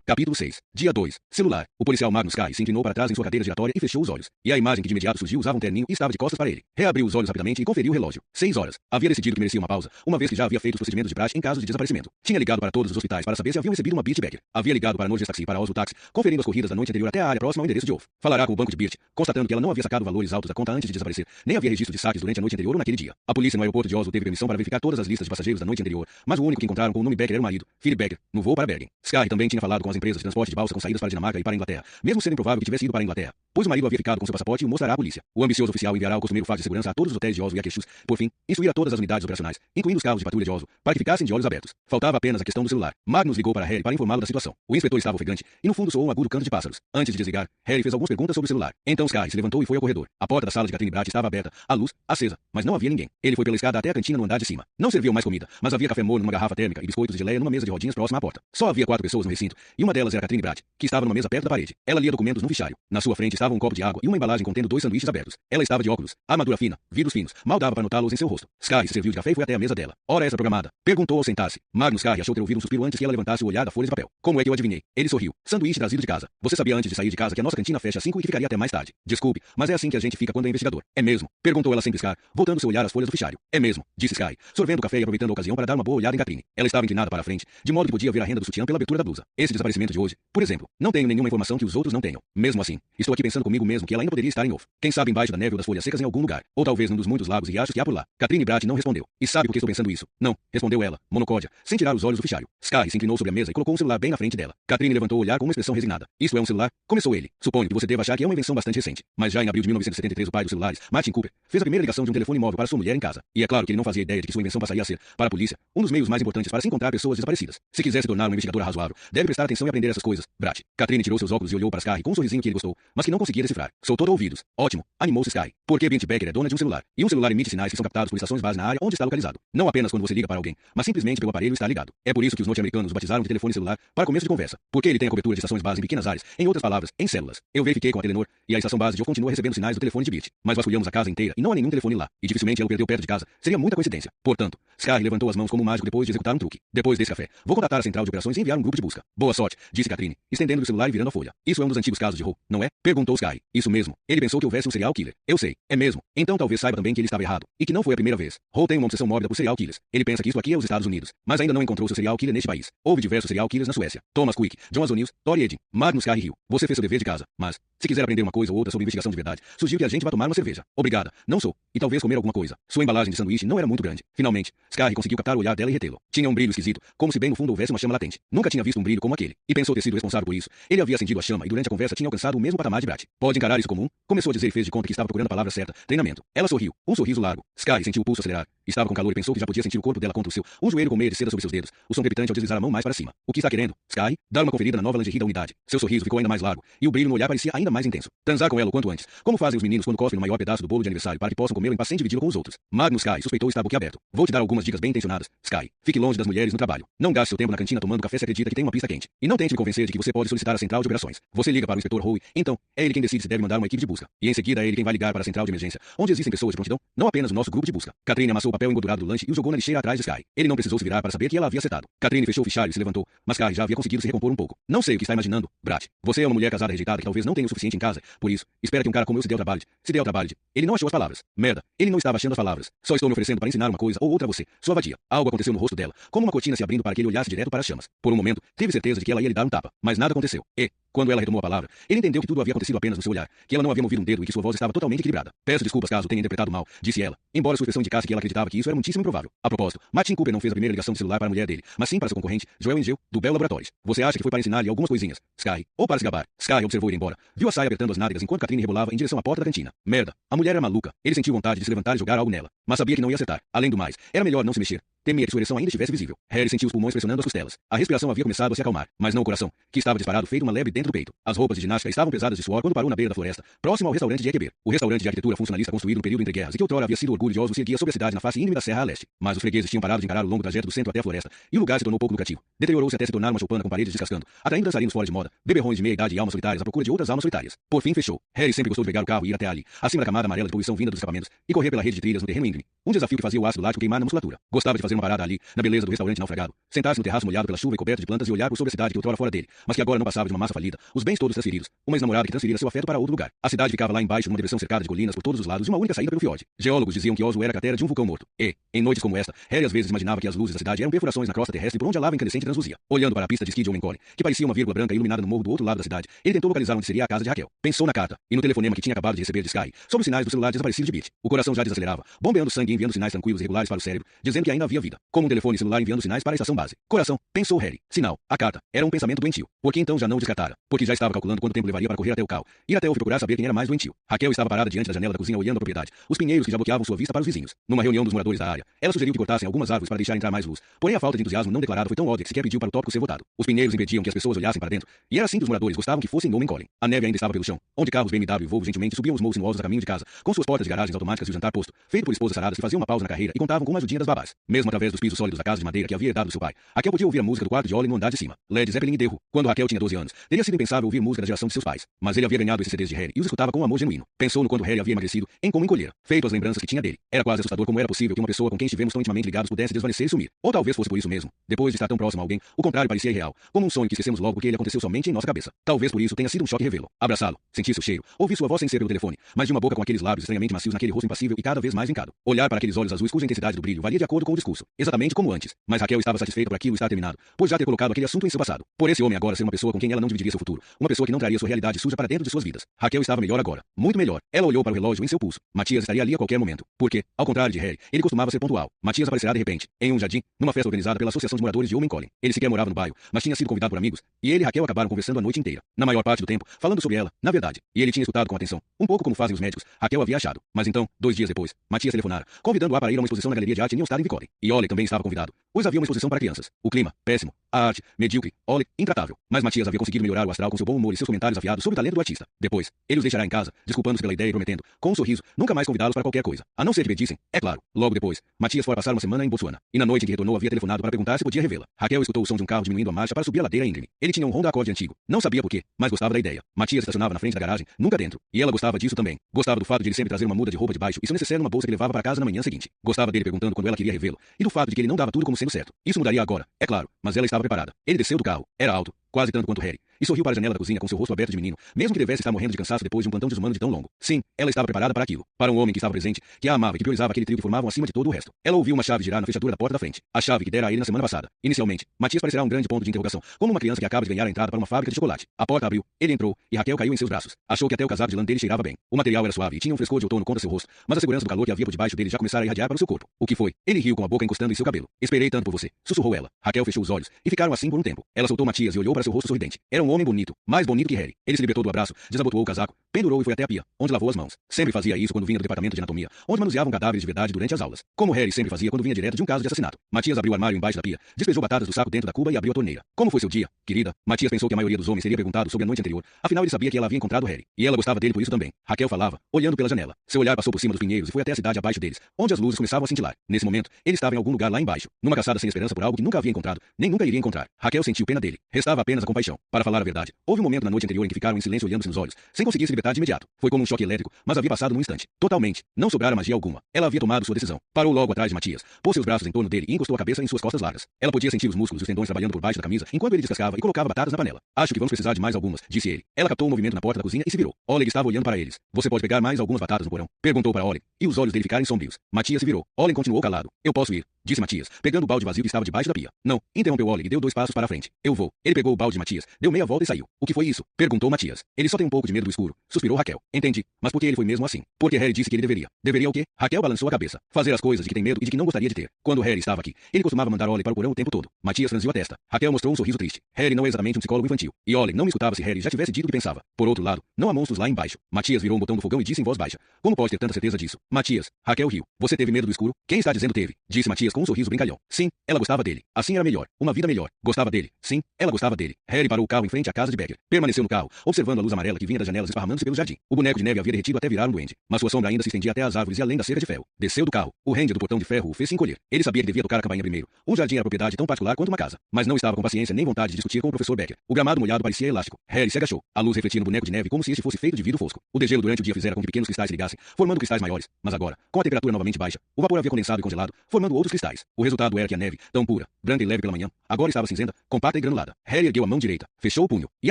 Capítulo 6. Dia 2. Celular. O policial Magnus Sky se inclinou para trás em sua cadeira giratória e fechou os olhos. E a imagem que de imediato surgiu usava um terninho e estava de costas para ele. Reabriu os olhos rapidamente e conferiu o relógio. 6 horas. Havia decidido que merecia uma pausa, uma vez que já havia feito os procedimentos de praxe em caso de desaparecimento. Tinha ligado para todos os hospitais para saber se haviam recebido uma Beat Bagger. Havia ligado para Norges Taxi para Oslo Taxi, conferindo as corridas da noite anterior até a área próxima ao endereço de Wolf. Falará com o banco de Birt, constatando que ela não havia sacado valores altos da conta antes de desaparecer, nem havia registro de saques durante a noite anterior ou naquele dia. A polícia no aeroporto de Oslo teve permissão para verificar todas as listas de passageiros da noite anterior, mas o único que encontraram com o nome Becker era o marido, Philip Becker, no voo para Bergen. Sky também tinha falado com as empresas de transporte de balsa com saídas para a Dinamarca e para a Inglaterra, mesmo sendo improvável que tivesse ido para a Inglaterra, pois o marido havia ficado com seu passaporte e o mostrará à polícia. O ambicioso oficial enviará o costumeiro fax de segurança a todos os hotéis de Oslo e Akershus, por fim, instruir a todas as unidades operacionais, incluindo os carros de patrulha de Oslo, para que ficassem de olhos abertos. Faltava apenas a questão do celular. Magnus ligou para Harry para informá-lo da situação. O inspetor estava ofegante e no fundo soou um agudo canto de pássaros. Antes de desligar, Harry fez algumas perguntas sobre o celular. Então Sky se levantou e foi ao corredor. A porta da sala de Catherine Bratt estava aberta, a luz acesa, mas não havia ninguém. Ele foi pela escada até a cantina no andar de cima. Não serviam mais comida, mas havia café morno numa garrafa térmica e biscoitos de geleia numa mesa de rodinhas próxima à porta. Só havia 4 pessoas no recinto, e uma delas era Catherine Bratt, que estava numa mesa perto da parede. Ela lia documentos num fichário. Na sua frente estava um copo de água e uma embalagem contendo 2 sanduíches abertos. Ela estava de óculos, armadura fina, vidros finos, mal dava para notá-los em seu rosto. Sky se serviu de café e foi até a mesa dela. Hora essa programada? Perguntou ao sentar-se. Magnus Sky achou ter ouvido um suspiro antes que ela levantasse o olhar da folha de papel. Como é que eu adivinhei? Ele sorriu. Sanduíche trazido de casa. Você sabia antes de sair de casa que a nossa cantina fecha às 5 e que ficaria até mais tarde. Desculpe, mas é assim que a gente fica quando é investigador. É mesmo? Perguntou ela sem piscar, voltando seu olhar às folhas do fichário. É mesmo, disse Sky, sorvendo o café e aproveitando a ocasião para dar uma boa olhada em Catherine. Ela estava inclinada para a frente, de modo que podia ver a renda do sutiã pela abertura da blusa. Esse desaparecimento de hoje, por exemplo, não tenho nenhuma informação que os outros não tenham. Mesmo assim, estou aqui pensando comigo mesmo que ela ainda poderia estar em Wolf. Quem sabe embaixo da neve ou das folhas secas em algum lugar, ou talvez num dos muitos lagos e riachos que há por lá. Catherine Bratt não respondeu. E sabe por que estou pensando isso? Não, respondeu ela, monocórdia, sem tirar os olhos do fichário. Sky se inclinou sobre a mesa e colocou um celular bem na frente dela. Catherine levantou o olhar com uma expressão resignada. Isso é um celular? Começou ele. Suponho que você deva achar que é uma invenção bastante recente. Mas já em abril de 1973 o pai dos celulares, Martin Cooper, fez a primeira ligação de um telefone móvel para sua mulher em casa. E é claro que ele não fazia ideia de que sua invenção passaria a ser, para a polícia, um dos meios mais importantes para se encontrar pessoas desaparecidas. Se quiser se tornar uma investigadora razoável, deve prestar atenção e aprender essas coisas. Bratt. Catherine tirou seus óculos e olhou para Sky com um sorrisinho que ele gostou, mas que não conseguia decifrar. Soltou ouvidos. Ótimo. Animou-se Sky. Porque Bint Becker é dona de um celular. E um celular emite sinais que são captados por estações base na área onde está localizado. Não apenas quando você liga para alguém, mas simplesmente pelo aparelho estar ligado. É por isso que os norte-americanos o batizaram de telefone celular para começo de conversa. Porque ele tem a cobertura de estações base em pequenas áreas, em outras palavras, em células. Eu verifiquei com a Telenor e a estação base de Wolf continua recebendo sinais do telefone de Bit. Mas vasculhamos a casa inteira e não há nenhum telefone lá. E dificilmente ela o perdeu perto de casa. Seria muita coincidência. Portanto, Sky levantou as mãos como um mágico depois de executar um truque. Depois desse café, vou contatar a central de operações e enviar um grupo de busca. Boa sorte, disse Catherine, estendendo o celular e virando a folha. Isso é um dos antigos casos de Ho, não é? Perguntou Sky. Isso mesmo. Ele pensou que houvesse um serial killer. Eu sei. É mesmo. Então talvez saiba também que ele estava errado. E que não foi a primeira vez. Ho tem uma obsessão mórbida por serial killers. Ele pensa que isso aqui é os Estados Unidos. Mas ainda não encontrou seu serial killer neste país. Houve diversos serial killers na Suécia. Thomas Quick, John Azonius, Tori Edin, Magnus Sky Hill. Você fez seu dever de casa. Mas, se quiser aprender uma coisa ou outra sobre investigação de verdade, sugiro que a gente vá tomar uma cerveja. Obrigada. Não sou. E talvez comer alguma coisa. Sua embalagem de sanduíche não era muito grande. Finalmente, Sky conseguiu captar o olhar dela e retê-lo. Tinha um brilho esquisito, como se bem no fundo houvesse uma chama latente. Nunca tinha visto um brilho como aquele. E pensou ter sido responsável por isso. Ele havia acendido a chama e durante a conversa tinha alcançado o mesmo patamar de Bratt. Pode encarar isso comum? Começou a dizer e fez de conta que estava procurando a palavra certa. Treinamento. Ela sorriu. Um sorriso largo. Sky sentiu o pulso acelerar. Estava com calor e pensou que já podia sentir o corpo dela contra o seu. Um joelho com meia de seda sobre seus dedos. O som crepitante ao deslizar a mão mais para cima. O que está querendo? Sky? Dar uma conferida na nova lingerie da unidade. Seu sorriso ficou ainda mais largo. E o brilho no olhar parecia ainda mais intenso. Transar com ela o quanto antes. Como fazem os meninos quando cospem no maior pedaço do bolo de aniversário para que possam comê-lo em paz sem dividi-lo com os outros. Magnus Sky suspeitou estar boquiaberto. Vou te dar algumas dicas bem intencionadas. Sky. Fique longe das mulheres no trabalho. Não gaste seu tempo na cantina tomando café se acredita que tem uma pista quente. E não tente me convencer de que você pode solicitar a central de operações. Você liga para o inspetor Howe, então é ele quem decide se deve mandar uma equipe de busca. E em seguida é ele quem vai ligar para a central de emergência, onde existem pessoas de prontidão, não apenas o nosso grupo de busca. Catherine amassou o papel engordurado do lanche e o jogou na lixeira atrás de Sky. Ele não precisou se virar para saber que ela havia acertado. Catherine fechou o fichário e se levantou, mas Sky já havia conseguido se recompor um pouco. Não sei o que está imaginando, Bratt. Você é uma mulher casada rejeitada que talvez não tenha o suficiente em casa. Por isso, espera que um cara como eu se dê ao trabalho de... Se dê ao trabalho de... Ele não achou as palavras. Merda. Ele não estava achando as palavras. Só estou me oferecendo para ensinar uma coisa ou outra a você. Sua vadia. Algo aconteceu no rosto dela, como uma cortina se abrindo para que ele olhasse direto para as chamas. Por um momento, teve certeza de que ela ia lhe dar um tapa, mas nada aconteceu. E, quando ela retomou a palavra, ele entendeu que tudo havia acontecido apenas no seu olhar, que ela não havia movido um dedo e que sua voz estava totalmente equilibrada. Peço desculpas caso tenha interpretado mal, disse ela, embora sua expressão indicasse que ela acreditava que isso era muitíssimo improvável. A propósito, Martin Cooper não fez a primeira ligação de celular para a mulher dele, mas sim para seu concorrente, Joel Engel, do Bell Laboratories. Você acha que foi para ensinar-lhe algumas coisinhas, Sky, ou para se gabar? Sky observou ir embora, viu a saia apertando as nádegas enquanto Catherine rebolava em direção à porta da cantina. Merda, a mulher era maluca. Ele sentiu vontade de se levantar e jogar algo nela, mas sabia que não ia acertar. Além do mais, era melhor não se mexer. Temia que sua ereção ainda estivesse visível. Harry sentiu os pulmões pressionando as costelas. A respiração havia começado a se acalmar, mas não o coração, que estava disparado feito uma lebre dentro do peito. As roupas de ginástica estavam pesadas de suor quando parou na beira da floresta, próximo ao restaurante de Ekeber. O restaurante de arquitetura funcionalista construído no período entre guerras e que outrora havia sido orgulho de Oslo se erguia sobre a cidade na face íngreme da serra a leste. Mas os fregueses tinham parado de encarar o longo trajeto do centro até a floresta, e o lugar se tornou pouco lucrativo. Deteriorou-se até se tornar uma choupana com paredes descascando, atraindo dançarinos fora de moda, beberrões de meia idade e almas solitárias à procura de outras almas solitárias. Por fim fechou. Harry sempre gostou de pegar o carro e ir até ali, acima da camada amarela de poluição vinda dos escapamentos, e correr pela rede de trilhas no terreno íngreme. Um desafio que fazia o ácido lático queimar na musculatura. Gostava de fazer fazer uma parada ali, na beleza do restaurante naufragado, sentar-se no terraço molhado pela chuva e coberto de plantas e olhar por sobre a cidade que outrora fora dele, mas que agora não passava de uma massa falida, os bens todos transferidos, uma ex-namorada que transferira seu afeto para outro lugar. A cidade ficava lá embaixo numa depressão cercada de colinas por todos os lados e uma única saída pelo fiord. Geólogos diziam que Oslo era a cratera de um vulcão morto. E, em noites como esta, Harry às vezes imaginava que as luzes da cidade eram perfurações na crosta terrestre por onde a lava incandescente transluzia. Olhando para a pista de esqui de Holmenkollen, que parecia uma vírgula branca iluminada no morro do outro lado da cidade, ele tentou localizar onde seria a casa de Raquel. Pensou na carta e no telefonema que tinha acabado de receber de Sky, sobre os sinais do celular desaparecido de Bit. O coração já desacelerava, bombeando sangue e enviando sinais tranquilos e regulares para o cérebro, dizendo que ainda havia vida. Como um telefone celular enviando sinais para a estação base. Coração, pensou Harry. Sinal, a carta. Era um pensamento doentio. Por que então já não descartara? Porque já estava calculando quanto tempo levaria para correr até o carro. Ir até o procurar saber quem era mais doentio. Raquel estava parada diante da janela da cozinha olhando a propriedade. Os pinheiros que já bloqueavam sua vista para os vizinhos. Numa reunião dos moradores da área, ela sugeriu que cortassem algumas árvores para deixar entrar mais luz. Porém a falta de entusiasmo não declarado foi tão óbvia que sequer pediu para o tópico ser votado. Os pinheiros impediam que as pessoas olhassem para dentro. E era assim que os moradores gostavam que fossem Holmenkollen. A neve ainda estava pelo chão, onde carros BMW e Volvo gentilmente subiam os morros sinuosos a caminho de casa, com suas portas de garagens automáticas e o jantar posto, feito por esposas saradas que faziam uma pausa na carreira e contavam com uma ajudinha das babás. Mesmo através dos pisos sólidos da casa de madeira que havia herdado do seu pai, Raquel podia ouvir a música do quarto de Ollie no andar de cima. Led Zeppelin e The Who. Quando Raquel tinha 12 anos, teria sido impensável ouvir música da geração de seus pais. Mas ele havia ganhado esses CDs de Harry e os escutava com um amor genuíno. Pensou no quanto Harry havia emagrecido, em como encolhera, feito as lembranças que tinha dele. Era quase assustador como era possível que uma pessoa com quem estivemos tão intimamente ligados pudesse desvanecer e sumir. Ou talvez fosse por isso mesmo. Depois de estar tão próximo a alguém, o contrário parecia irreal, como um sonho que esquecemos logo porque ele aconteceu somente em nossa cabeça. Talvez por isso tenha sido um choque revê-lo. Abraçá-lo, sentir seu cheiro, ouvir sua voz sem ser pelo telefone, mas de uma boca com aqueles lábios estranhamente macios naquele rosto impassível e cada vez mais vincado. Olhar para aqueles olhos azuis cuja intensidade do brilho varia de acordo com o discurso, exatamente como antes. Mas Raquel estava satisfeita por aquilo estar terminado, pois já ter colocado aquele assunto em seu passado. Por esse homem agora ser uma pessoa com quem ela não dividiria seu futuro, uma pessoa que não traria sua realidade suja para dentro de suas vidas. Raquel estava melhor agora, muito melhor. Ela olhou para o relógio em seu pulso. Matias estaria ali a qualquer momento, porque, ao contrário de Harry, ele costumava ser pontual. Matias aparecerá de repente, em um jardim, numa festa organizada pela Associação de Moradores de Holmenkollen. Ele sequer morava no bairro, mas tinha sido convidado por amigos, e ele e Raquel acabaram conversando a noite inteira. Na maior parte do tempo, falando sobre ela, na verdade. E ele tinha escutado com atenção, um pouco como fazem os médicos, Raquel havia achado. Mas então, 2 dias depois, Matias telefonara, convidando-a para ir a uma exposição na Galeria de Arte em Neustadt em Victoria. E Ollie também estava convidado, pois havia uma exposição para crianças. O clima, péssimo. A arte, medíocre. Ollie, intratável. Mas Matias havia conseguido melhorar o astral com seu bom humor e seus comentários afiados sobre o talento do artista. Depois, ele os deixará em casa, desculpando-se pela ideia e prometendo, com um sorriso, nunca mais convidá-los para qualquer coisa. A não ser que pedissem, é claro. Logo depois, Matias fora passar uma semana em Botsuana. E na noite em que retornou havia telefonado para perguntar se podia revê-la. Raquel escutou o som de um carro diminuindo a marcha para subir a ladeira íngreme. Ele tinha um Honda Accord antigo. Não sabia por quê, mas gostava da ideia. Matias estacionava na frente da garagem, nunca dentro. E ela gostava disso também. Gostava do fato de ele sempre trazer uma muda de roupa de baixo e, se necessário, uma bolsa que levava para casa na manhã seguinte. Gostava dele perguntando quando ela queria revê-lo. E do fato de que ele não dava tudo como sendo certo. Isso mudaria agora, é claro, mas ela estava preparada. Ele desceu do carro. Era alto, quase tanto quanto Harry, e sorriu para a janela da cozinha com seu rosto aberto de menino, mesmo que devesse estar morrendo de cansaço depois de um plantão desumano de tão longo. Sim, ela estava preparada para aquilo. Para um homem que estava presente, que a amava e que priorizava aquele trio que formavam acima de todo o resto. Ela ouviu uma chave girar na fechadura da porta da frente. A chave que dera a ele na semana passada. Inicialmente, Matias parecerá um grande ponto de interrogação, como uma criança que acaba de ganhar a entrada para uma fábrica de chocolate. A porta abriu, ele entrou, e Raquel caiu em seus braços. Achou que até o casaco de lã dele cheirava bem. O material era suave e tinha um frescor de outono contra seu rosto, mas a segurança do calor que havia por debaixo dele já começara a irradiar para o seu corpo. O que foi? Ele riu com a boca encostando em seu cabelo. Esperei tanto por você, sussurrou ela. Raquel fechou os olhos, e ficaram assim por um tempo. Ela soltou Matias e olhou para seu rosto sorridente. Era um homem bonito, mais bonito que Harry. Ele se libertou do abraço, desabotoou o casaco, pendurou e foi até a pia, onde lavou as mãos. Sempre fazia isso quando vinha do departamento de anatomia, onde manuseavam cadáveres de verdade durante as aulas. Como Harry sempre fazia quando vinha direto de um caso de assassinato. Matias abriu o armário embaixo da pia, despejou batatas do saco dentro da cuba e abriu a torneira. Como foi seu dia, querida? Matias pensou que a maioria dos homens teria perguntado sobre a noite anterior. Afinal, ele sabia que ela havia encontrado Harry. E ela gostava dele por isso também. Raquel falava, olhando pela janela. Seu olhar passou por cima dos pinheiros e foi até a cidade abaixo deles, onde as luzes começavam a cintilar. Nesse momento, ele estava em algum lugar lá embaixo, numa caçada sem esperança por algo que nunca havia encontrado, nem nunca iria encontrar. Raquel sentiu pena dele. Restava apenas a compaixão. Para falar a verdade, houve um momento na noite anterior em que ficaram em silêncio olhando-se nos olhos, sem conseguir se libertar de imediato. Foi como um choque elétrico, mas havia passado num instante. Totalmente. Não sobrara magia alguma. Ela havia tomado sua decisão. Parou logo atrás de Matias, pôs seus braços em torno dele e encostou a cabeça em suas costas largas. Ela podia sentir os músculos e os tendões trabalhando por baixo da camisa, enquanto ele descascava e colocava batatas na panela. Acho que vamos precisar de mais algumas, disse ele. Ela captou um movimento na porta da cozinha e se virou. Oleg estava olhando para eles. Você pode pegar mais algumas batatas no porão? Perguntou para Oleg, e os olhos dele ficaram sombrios. Matias se virou. Oleg continuou calado. Eu posso ir, disse Matias, pegando o balde vazio que estava debaixo da pia. Não, interrompeu Oleg e deu 2 passos para a frente. Eu vou. Ele pegou o balde de Matias, deu meia volta e saiu. O que foi isso? Perguntou Matias. Ele só tem um pouco de medo do escuro, suspirou Raquel. Entendi. Mas por que ele foi mesmo assim? Porque Harry disse que ele deveria. Deveria o quê? Raquel balançou a cabeça. Fazer as coisas de que tem medo e de que não gostaria de ter. Quando Harry estava aqui, ele costumava mandar Oleg para o porão o tempo todo. Matias franziu a testa. Raquel mostrou um sorriso triste. Harry não é exatamente um psicólogo infantil. E Oleg não me escutava se Harry já tivesse dito o que pensava. Por outro lado, não há monstros lá embaixo. Matias virou um botão do fogão e disse em voz baixa. Como pode ter tanta certeza disso? Matias. Raquel riu. Você teve medo do escuro? Quem está dizendo teve? Disse Matias com um sorriso brincalhão. Sim, ela gostava dele. Assim era melhor. Uma vida melhor. Gostava dele. Sim, ela gostava dele. Harry parou o carro em frente frente à casa de Becker. Permaneceu no carro, observando a luz amarela que vinha das janelas esparramando-se pelo jardim. O boneco de neve havia derretido até virar um duende, mas sua sombra ainda se estendia até as árvores e além da cerca de ferro. Desceu do carro. O rende do portão de ferro o fez se encolher. Ele sabia que devia tocar a campainha primeiro. Um jardim era propriedade tão particular quanto uma casa, mas não estava com paciência nem vontade de discutir com o professor Becker. O gramado molhado parecia elástico. Harry se agachou. A luz refletia no boneco de neve como se este fosse feito de vidro fosco. O degelo durante o dia fizera com que pequenos cristais se ligassem, formando cristais maiores, mas agora, com a temperatura novamente baixa, o vapor havia condensado e congelado, formando outros cristais. O resultado era que a neve, tão pura, branca e leve pela manhã, agora estava cinzenta, compacta e granulada. Harry ergueu a mão direita, fechou o punho e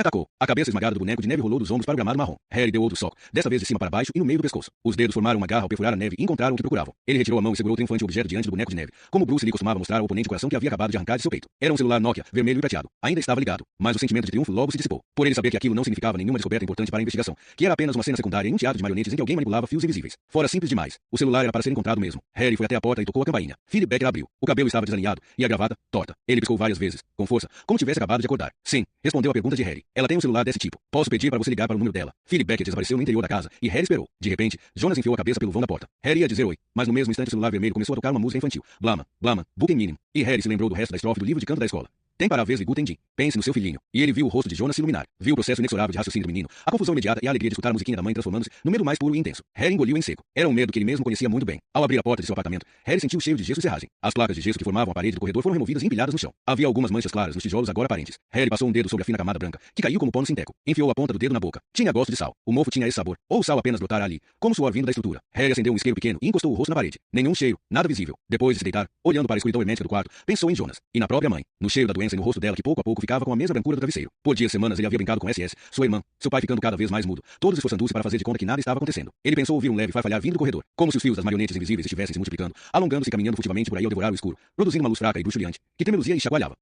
atacou. A cabeça esmagada do boneco de neve rolou dos ombros para o gramado marrom. Harry deu outro soco, dessa vez de cima para baixo e no meio do pescoço. Os dedos formaram uma garra ao perfurar a neve e encontraram o que procuravam. Ele retirou a mão e segurou o triunfante objeto diante do boneco de neve, como Bruce lhe costumava mostrar ao oponente o coração que havia acabado de arrancar de seu peito. Era um celular Nokia, vermelho e prateado. Ainda estava ligado, mas o sentimento de triunfo logo se dissipou. Por ele saber que aquilo não significava nenhuma descoberta importante para a investigação, que era apenas uma cena secundária em um teatro de marionetes em que alguém manipulava fios invisíveis. Fora simples demais. O celular era para ser encontrado mesmo. Harry foi até a porta e tocou a campainha. Philip Becker abriu. O cabelo estava desalinhado e a gravata torta. Ele piscou várias vezes, com força, como tivesse acabado de acordar. Sim, respondeu a pergunta de Harry. Ela tem um celular desse tipo. Posso pedir para você ligar para o número dela. Philip Becker desapareceu no interior da casa e Harry esperou. De repente, Jonas enfiou a cabeça pelo vão da porta. Harry ia dizer oi, mas no mesmo instante o celular vermelho começou a tocar uma música infantil. Blama, Blama, Buken Minim. E Harry se lembrou do resto da estrofe do livro de canto da escola. Tem para a vez Guten Din. Pense no seu filhinho. E ele viu o rosto de Jonas se iluminar. Viu o processo inexorável de raciocínio do menino, a confusão imediata e a alegria de escutar a musiquinha da mãe transformando-se no medo mais puro e intenso. Harry engoliu em seco. Era um medo que ele mesmo conhecia muito bem. Ao abrir a porta de seu apartamento, Harry sentiu cheio de gesso e serragem. As placas de gesso que formavam a parede do corredor foram removidas e empilhadas no chão. Havia algumas manchas claras nos tijolos agora aparentes. Harry passou um dedo sobre a fina camada branca, que caiu como pó no sinteco. Enfiou a ponta do dedo na boca. Tinha gosto de sal. O mofo tinha esse sabor. Ou o sal apenas brotara ali, como suor vindo da estrutura. Harry acendeu um isqueiro pequeno e encostou o rosto na parede. Nenhum cheiro, nada visível. Depois de se deitar, olhando para a escuridão hermética do quarto, pensou em Jonas e na própria mãe, no cheiro da doença e no rosto dela que pouco a pouco ficava com a mesma brancura do travesseiro. Por dias e semanas ele havia brincado com SS, sua irmã, seu pai ficando cada vez mais mudo, todos esforçando-se para fazer de conta que nada estava acontecendo. Ele pensou ouvir um leve farfalhar vindo do corredor, como se os fios das marionetes invisíveis estivessem se multiplicando, alongando-se e caminhando furtivamente por aí ao devorar o escuro, produzindo uma luz fraca e bruxuleante, que tremeluzia e chacoalhava.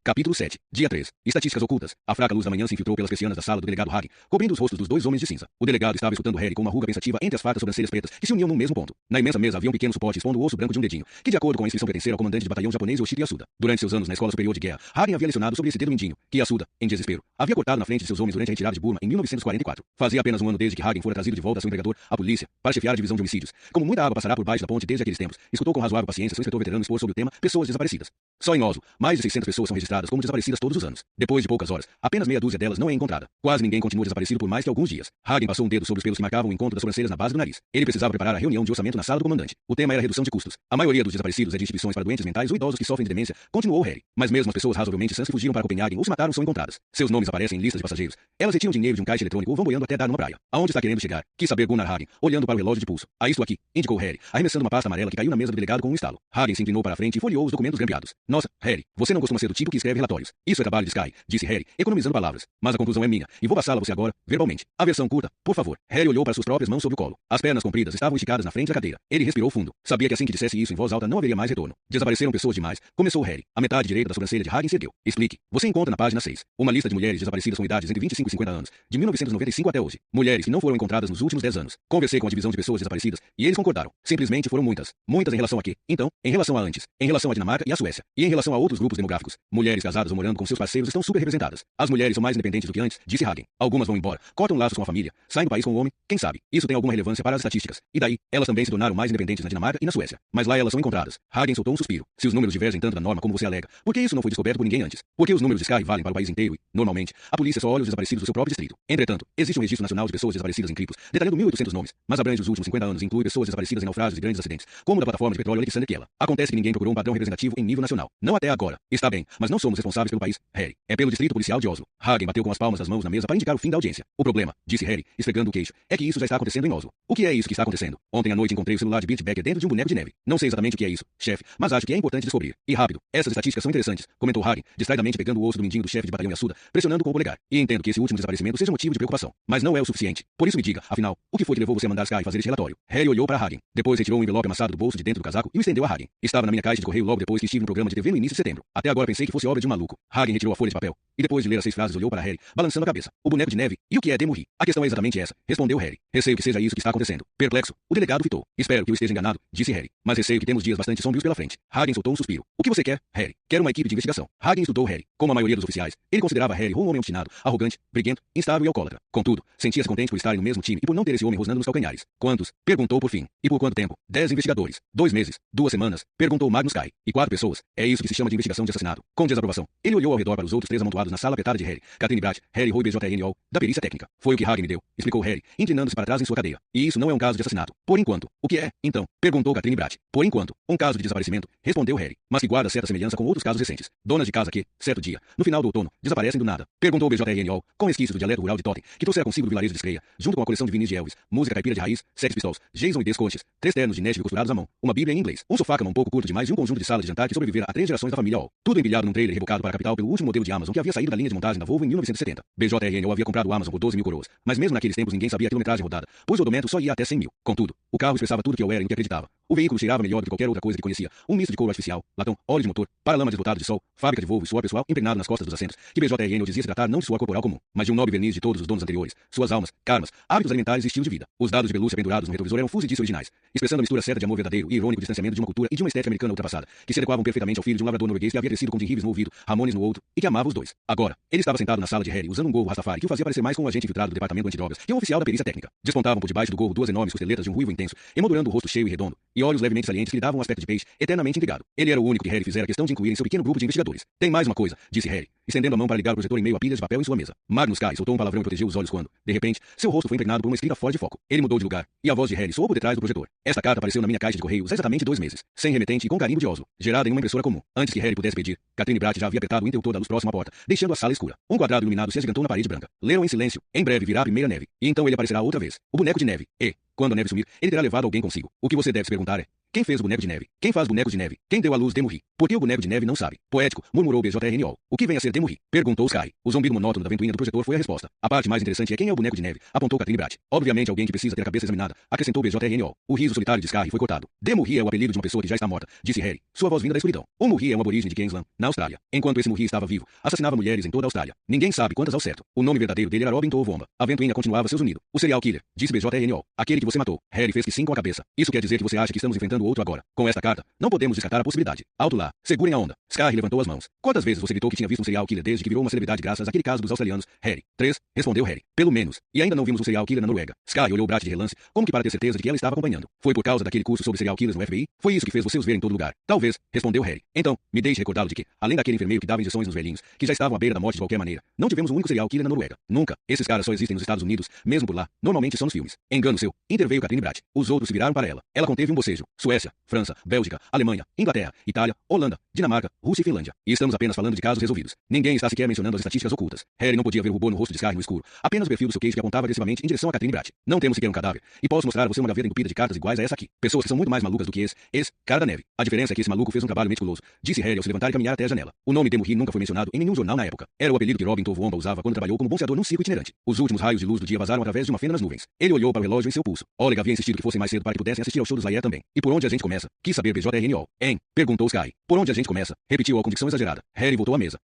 Capítulo 7. Dia 3. Estatísticas ocultas. A fraca luz da manhã se infiltrou pelas persianas da sala do delegado Hagin, cobrindo os rostos dos dois homens de cinza. O delegado estava escutando Harry com uma ruga pensativa entre as fartas sobrancelhas pretas que se uniam num mesmo ponto. Na imensa mesa havia um pequeno suporte expondo o osso branco de um dedinho, que de acordo com a inscrição pertencia ao comandante de batalhão japonês Yoshida Yasuda. Durante seus anos na escola superior de guerra, Hagin havia lecionado sobre esse dedo mindinho, que Yasuda, em desespero, havia cortado na frente de seus homens durante a retirada de Burma em 1944. Fazia apenas um ano desde que Hagin fora trazido de volta a seu empregador, a polícia, para chefiar a divisão de homicídios. Como muita água passará por baixo da ponte desde aqueles tempos, escutou com razoável paciência seu inspetor veterano expor sobre o tema pessoas desaparecidas. Só em Oslo, mais de 600 pessoas são registradas como desaparecidas todos os anos. Depois de poucas horas, apenas meia dúzia delas não é encontrada. Quase ninguém continua desaparecido por mais que alguns dias. Hagin passou um dedo sobre os pelos que marcavam o encontro das sobrancelhas na base do nariz. Ele precisava preparar a reunião de orçamento na sala do comandante. O tema era redução de custos. A maioria dos desaparecidos é de instituições para doentes mentais ou idosos que sofrem de demência, continuou Harry. Mas mesmo as pessoas razoavelmente sãs que fugiram para Copenhague ou se mataram são encontradas. Seus nomes aparecem em listas de passageiros. Elas retiram dinheiro de um caixa eletrônico ou vão boiando até dar numa praia. Aonde está querendo chegar? Quis saber Gunnar Hagin, olhando para o relógio de pulso. Ah, isto aqui, indicou Harry, arremessando uma pasta amarela que caiu na mesa do delegado com um estalo. Hagin se inclinou para a frente e folheou os documentos grampeados. Nossa, Harry, você não costuma ser do tipo que escreve relatórios. Isso é trabalho de Sky, disse Harry, economizando palavras. Mas a conclusão é minha, e vou passá-la a você agora, verbalmente. A versão curta, por favor. Harry olhou para suas próprias mãos sobre o colo. As pernas compridas estavam esticadas na frente da cadeira. Ele respirou fundo. Sabia que assim que dissesse isso em voz alta não haveria mais retorno. Desapareceram pessoas demais. Começou Harry. A metade direita da sobrancelha de Hagin se ergueu. Explique. Você encontra na página 6 uma lista de mulheres desaparecidas com idades entre 25 e 50 anos, de 1995 até hoje. Mulheres que não foram encontradas nos últimos 10 anos. Conversei com a divisão de pessoas desaparecidas e eles concordaram. Simplesmente foram muitas. Muitas em relação a quê? Então, em relação a antes, em relação à Dinamarca e à Suécia, e em relação a outros grupos demográficos. Mulheres casadas ou morando com seus parceiros estão super representadas. As mulheres são mais independentes do que antes, disse Hagin. Algumas vão embora, cortam laços com a família, saem do país com o homem, quem sabe? Isso tem alguma relevância para as estatísticas. E daí, elas também se tornaram mais independentes na Dinamarca e na Suécia. Mas lá elas são encontradas. Hagin soltou um suspiro. Se os números divergem tanto da norma como você alega, por que isso não foi descoberto por ninguém antes? Porque os números de Sky valem para o país inteiro e, normalmente, a polícia só olha os desaparecidos do seu próprio distrito. Entretanto, existe um registro nacional de pessoas desaparecidas em criptos, detalhando 1.800 nomes, mas abrange os últimos 50 anos e inclui pessoas desaparecidas em naufrágios e grandes acidentes, como da plataforma de petróleo Alexander Kiela. Acontece que ninguém procurou um padrão representativo em nível nacional. Não até agora. Está bem, mas não somos responsáveis pelo país, Harry. É pelo distrito policial de Oslo. Hagin bateu com as palmas das mãos na mesa para indicar o fim da audiência. O problema, disse Harry, esfregando o queixo, é que isso já está acontecendo em Oslo. O que é isso que está acontecendo? Ontem à noite encontrei o celular de Bert Becker dentro de um boneco de neve. Não sei exatamente o que é isso, chefe, mas acho que é importante descobrir. E rápido. Essas estatísticas são interessantes, comentou Hagin, distraidamente pegando o osso do mindinho do chefe de batalhão Yasuda, pressionando com o polegar. E entendo que esse último desaparecimento seja motivo de preocupação. Mas não é o suficiente. Por isso me diga, afinal, o que foi que levou você a mandar Sky fazer este relatório? Harry olhou para Hagin. Depois retirou um envelope amassado do bolso de dentro do casaco e o estendeu a Hagin. Estava na minha caixa de correio logo depois que estive no programa de TV no início de setembro. Até agora pensei que fosse obra de um maluco. Hagen retirou a folha de papel e depois de ler as 6 frases olhou para Harry, balançando a cabeça. O boneco de neve? E o que é Demurri? A questão é exatamente essa, respondeu Harry. Receio que seja isso que está acontecendo. Perplexo, o delegado fitou. Espero que eu esteja enganado, disse Harry. Mas receio que temos dias bastante sombrios pela frente. Hagen soltou um suspiro. O que você quer, Harry? Quero uma equipe de investigação. Hagen estudou Harry. Como a maioria dos oficiais, ele considerava Harry um homem obstinado, arrogante, briguento, instável e alcoólatra. Contudo, sentia-se contente por estarem no mesmo time e por não ter esse homem rosnando nos calcanhares. Quantos? Perguntou por fim. E por quanto tempo? 10 investigadores. 2 meses. 2 semanas. Perguntou Magnus Kai. E 4 pessoas. É isso que se chama de investigação de assassinato. Com desaprovação. Ele olhou ao redor para os outros 3 amontoados na sala apertada de Harry. Catherine Bratt, Harry Roy BJRNO, da perícia técnica. Foi o que Hagen me deu, explicou Harry, inclinando-se para trás em sua cadeia. E isso não é um caso de assassinato. Por enquanto. O que é, então? Perguntou Catherine Bratt. Por enquanto. Um caso de desaparecimento, respondeu Harry. Mas que guarda certa semelhança com outros casos recentes. Donas de casa que, certo dia, no final do outono, desaparecem do nada. Perguntou o BJRNO, com resquícios do dialeto rural de Totem, que trouxera consigo do vilarejo de Screia, junto com a coleção de vinis de Elvis, música caipira de raiz, Sex Pistols, Jason e Descontes, 3 ternos de Nashville costurados à mão, uma bíblia em inglês, um sofá-cama um pouco curto demais e um conjunto de sala de jantar que sobrevivera a 3 gerações da família All. Tudo empilhado num trailer rebocado para a capital pelo último modelo de Amazon que havia saído da linha de montagem da Volvo em 1970. BJRNO havia comprado o Amazon por 12 mil coroas, mas mesmo naqueles tempos ninguém sabia a quilometragem rodada, pois o odomento só ia até 100 mil. Contudo, o carro expressava tudo que eu era e no que acreditava. O veículo cheirava melhor do que qualquer outra coisa que conhecia. Um misto de couro artificial, latão, óleo de motor, paralama desbotado de sol, fábrica de Volvo e suor pessoal impregnado nas costas dos assentos, que BJRNO dizia se tratar não de suor corporal comum, mas de um nobre verniz de todos os donos anteriores, suas almas, karmas, hábitos alimentares e estilo de vida. Os dados de pelúcia pendurados no retrovisor eram fuzidice originais, expressando a mistura certa de amor verdadeiro e irônico distanciamento de uma cultura e de uma estética americana ultrapassada, que se adequavam perfeitamente ao filho de um lavrador norueguês que havia crescido com Jim Reeves no ouvido, Ramones no outro, e que amava os dois. Agora, ele estava sentado na sala de Harry usando um gorro Rastafari que o fazia parecer mais com um agente infiltrado do departamento antidrogas que um oficial da perícia técnica. Despontavam por debaixo do gorro 2 enormes costeletas de um ruivo intenso, emoldurando o rosto cheio e redondo, e olhos levemente salientes que lhe davam um aspecto de peixe eternamente intrigado. Ele era o único que Harry fizera questão de incluir em seu pequeno grupo de investigadores. Tem mais uma coisa, disse Harry, estendendo a mão para ligar o projetor em meio a pilhas de papel em sua mesa. Magnus Kai soltou um palavrão e protegeu os olhos quando, de repente, seu rosto foi impregnado por uma escrita fora de foco. Ele mudou de lugar, e a voz de Harry soou por detrás do projetor. Esta carta apareceu na minha caixa de correios há exatamente 2 meses, sem remetente e com carimbo de Oslo, gerada em uma impressora comum. Antes que Harry pudesse pedir, Catherine Bratt já havia apertado o interruptor da luz próximo à porta, deixando a sala escura. Um quadrado iluminado se agigantou na parede branca. Leram em silêncio. Em breve virá a primeira neve, e então ele aparecerá outra vez. O boneco de neve. E, quando a neve sumir, ele terá levado alguém consigo. O que você deve se perguntar é: quem fez o boneco de neve? Quem faz bonecos de neve? Quem deu à luz Demurri? Por que o boneco de neve não sabe? Poético, murmurou BJRNO. O que vem a ser Demurri? Perguntou Sky. O zumbido monótono da ventoinha do projetor foi a resposta. A parte mais interessante é quem é o boneco de neve, apontou Catherine Bratt. Obviamente alguém que precisa ter a cabeça examinada, acrescentou BJRNO. O riso solitário de Sky foi cortado. Demurri é o apelido de uma pessoa que já está morta, disse Harry, sua voz vinda da escuridão. O Murri é um aborígene de Queensland, na Austrália. Enquanto esse Murri estava vivo, assassinava mulheres em toda a Austrália. Ninguém sabe quantas ao certo. O nome verdadeiro dele era Robin Toovomba. A ventoinha continuava seu zunido. O serial killer, disse BJRNO. Aquele que você matou. Harry fez que sim com a cabeça. Isso quer dizer que você acha que estamos enfrentando outro agora. Com esta carta, não podemos descartar a possibilidade. Alto lá. Segurem a onda. Sky levantou as mãos. Quantas vezes você gritou que tinha visto um serial killer desde que virou uma celebridade graças àquele caso dos australianos? Harry. 3, respondeu Harry. Pelo menos. E ainda não vimos um serial killer na Noruega. Sky olhou Bratt de relance, como que para ter certeza de que ela estava acompanhando. Foi por causa daquele curso sobre serial killers no FBI? Foi isso que fez você os ver em todo lugar? Talvez, respondeu Harry. Então, me deixe recordá-lo de que, além daquele enfermeiro que dava injeções nos velhinhos, que já estavam à beira da morte de qualquer maneira, não tivemos um único serial killer na Noruega. Nunca. Esses caras só existem nos Estados Unidos, mesmo por lá. Normalmente são nos filmes. Engano seu. Interveio Catherine Bratt. Os outros se viraram para ela. Ela conteve um bocejo. Suécia, França, Bélgica, Alemanha, Inglaterra, Itália, Holanda, Dinamarca, Rússia e Finlândia. E estamos apenas falando de casos resolvidos. Ninguém está sequer mencionando as estatísticas ocultas. Harry não podia ver o rubor no rosto de Sky no escuro. Apenas o perfil do seu queixo que apontava agressivamente em direção a Catherine Bratt. Não temos sequer um cadáver. E posso mostrar a você uma gaveta entupida de cartas iguais a essa aqui. Pessoas que são muito mais malucas do que esse cara da neve. A diferença é que esse maluco fez um trabalho meticuloso. Disse Harry ao se levantar e caminhar até a janela. O nome Demurri nunca foi mencionado em nenhum jornal na época. Era o apelido que Robin Toovomba usava quando trabalhou como boxeador num circo itinerante. Os últimos raios de luz do dia vazaram através de uma fenda nas nuvens. Ele olhou para o relógio em seu pulso. Oleg havia insistido que fossem mais cedo para que pudessem assistir ao show do Slayer também. E por onde a gente começa? Quis saber BJRNO. Hein? Perguntou Sky. Por onde a gente começa? Repetiu com dicção exagerada. Harry voltou à mesa.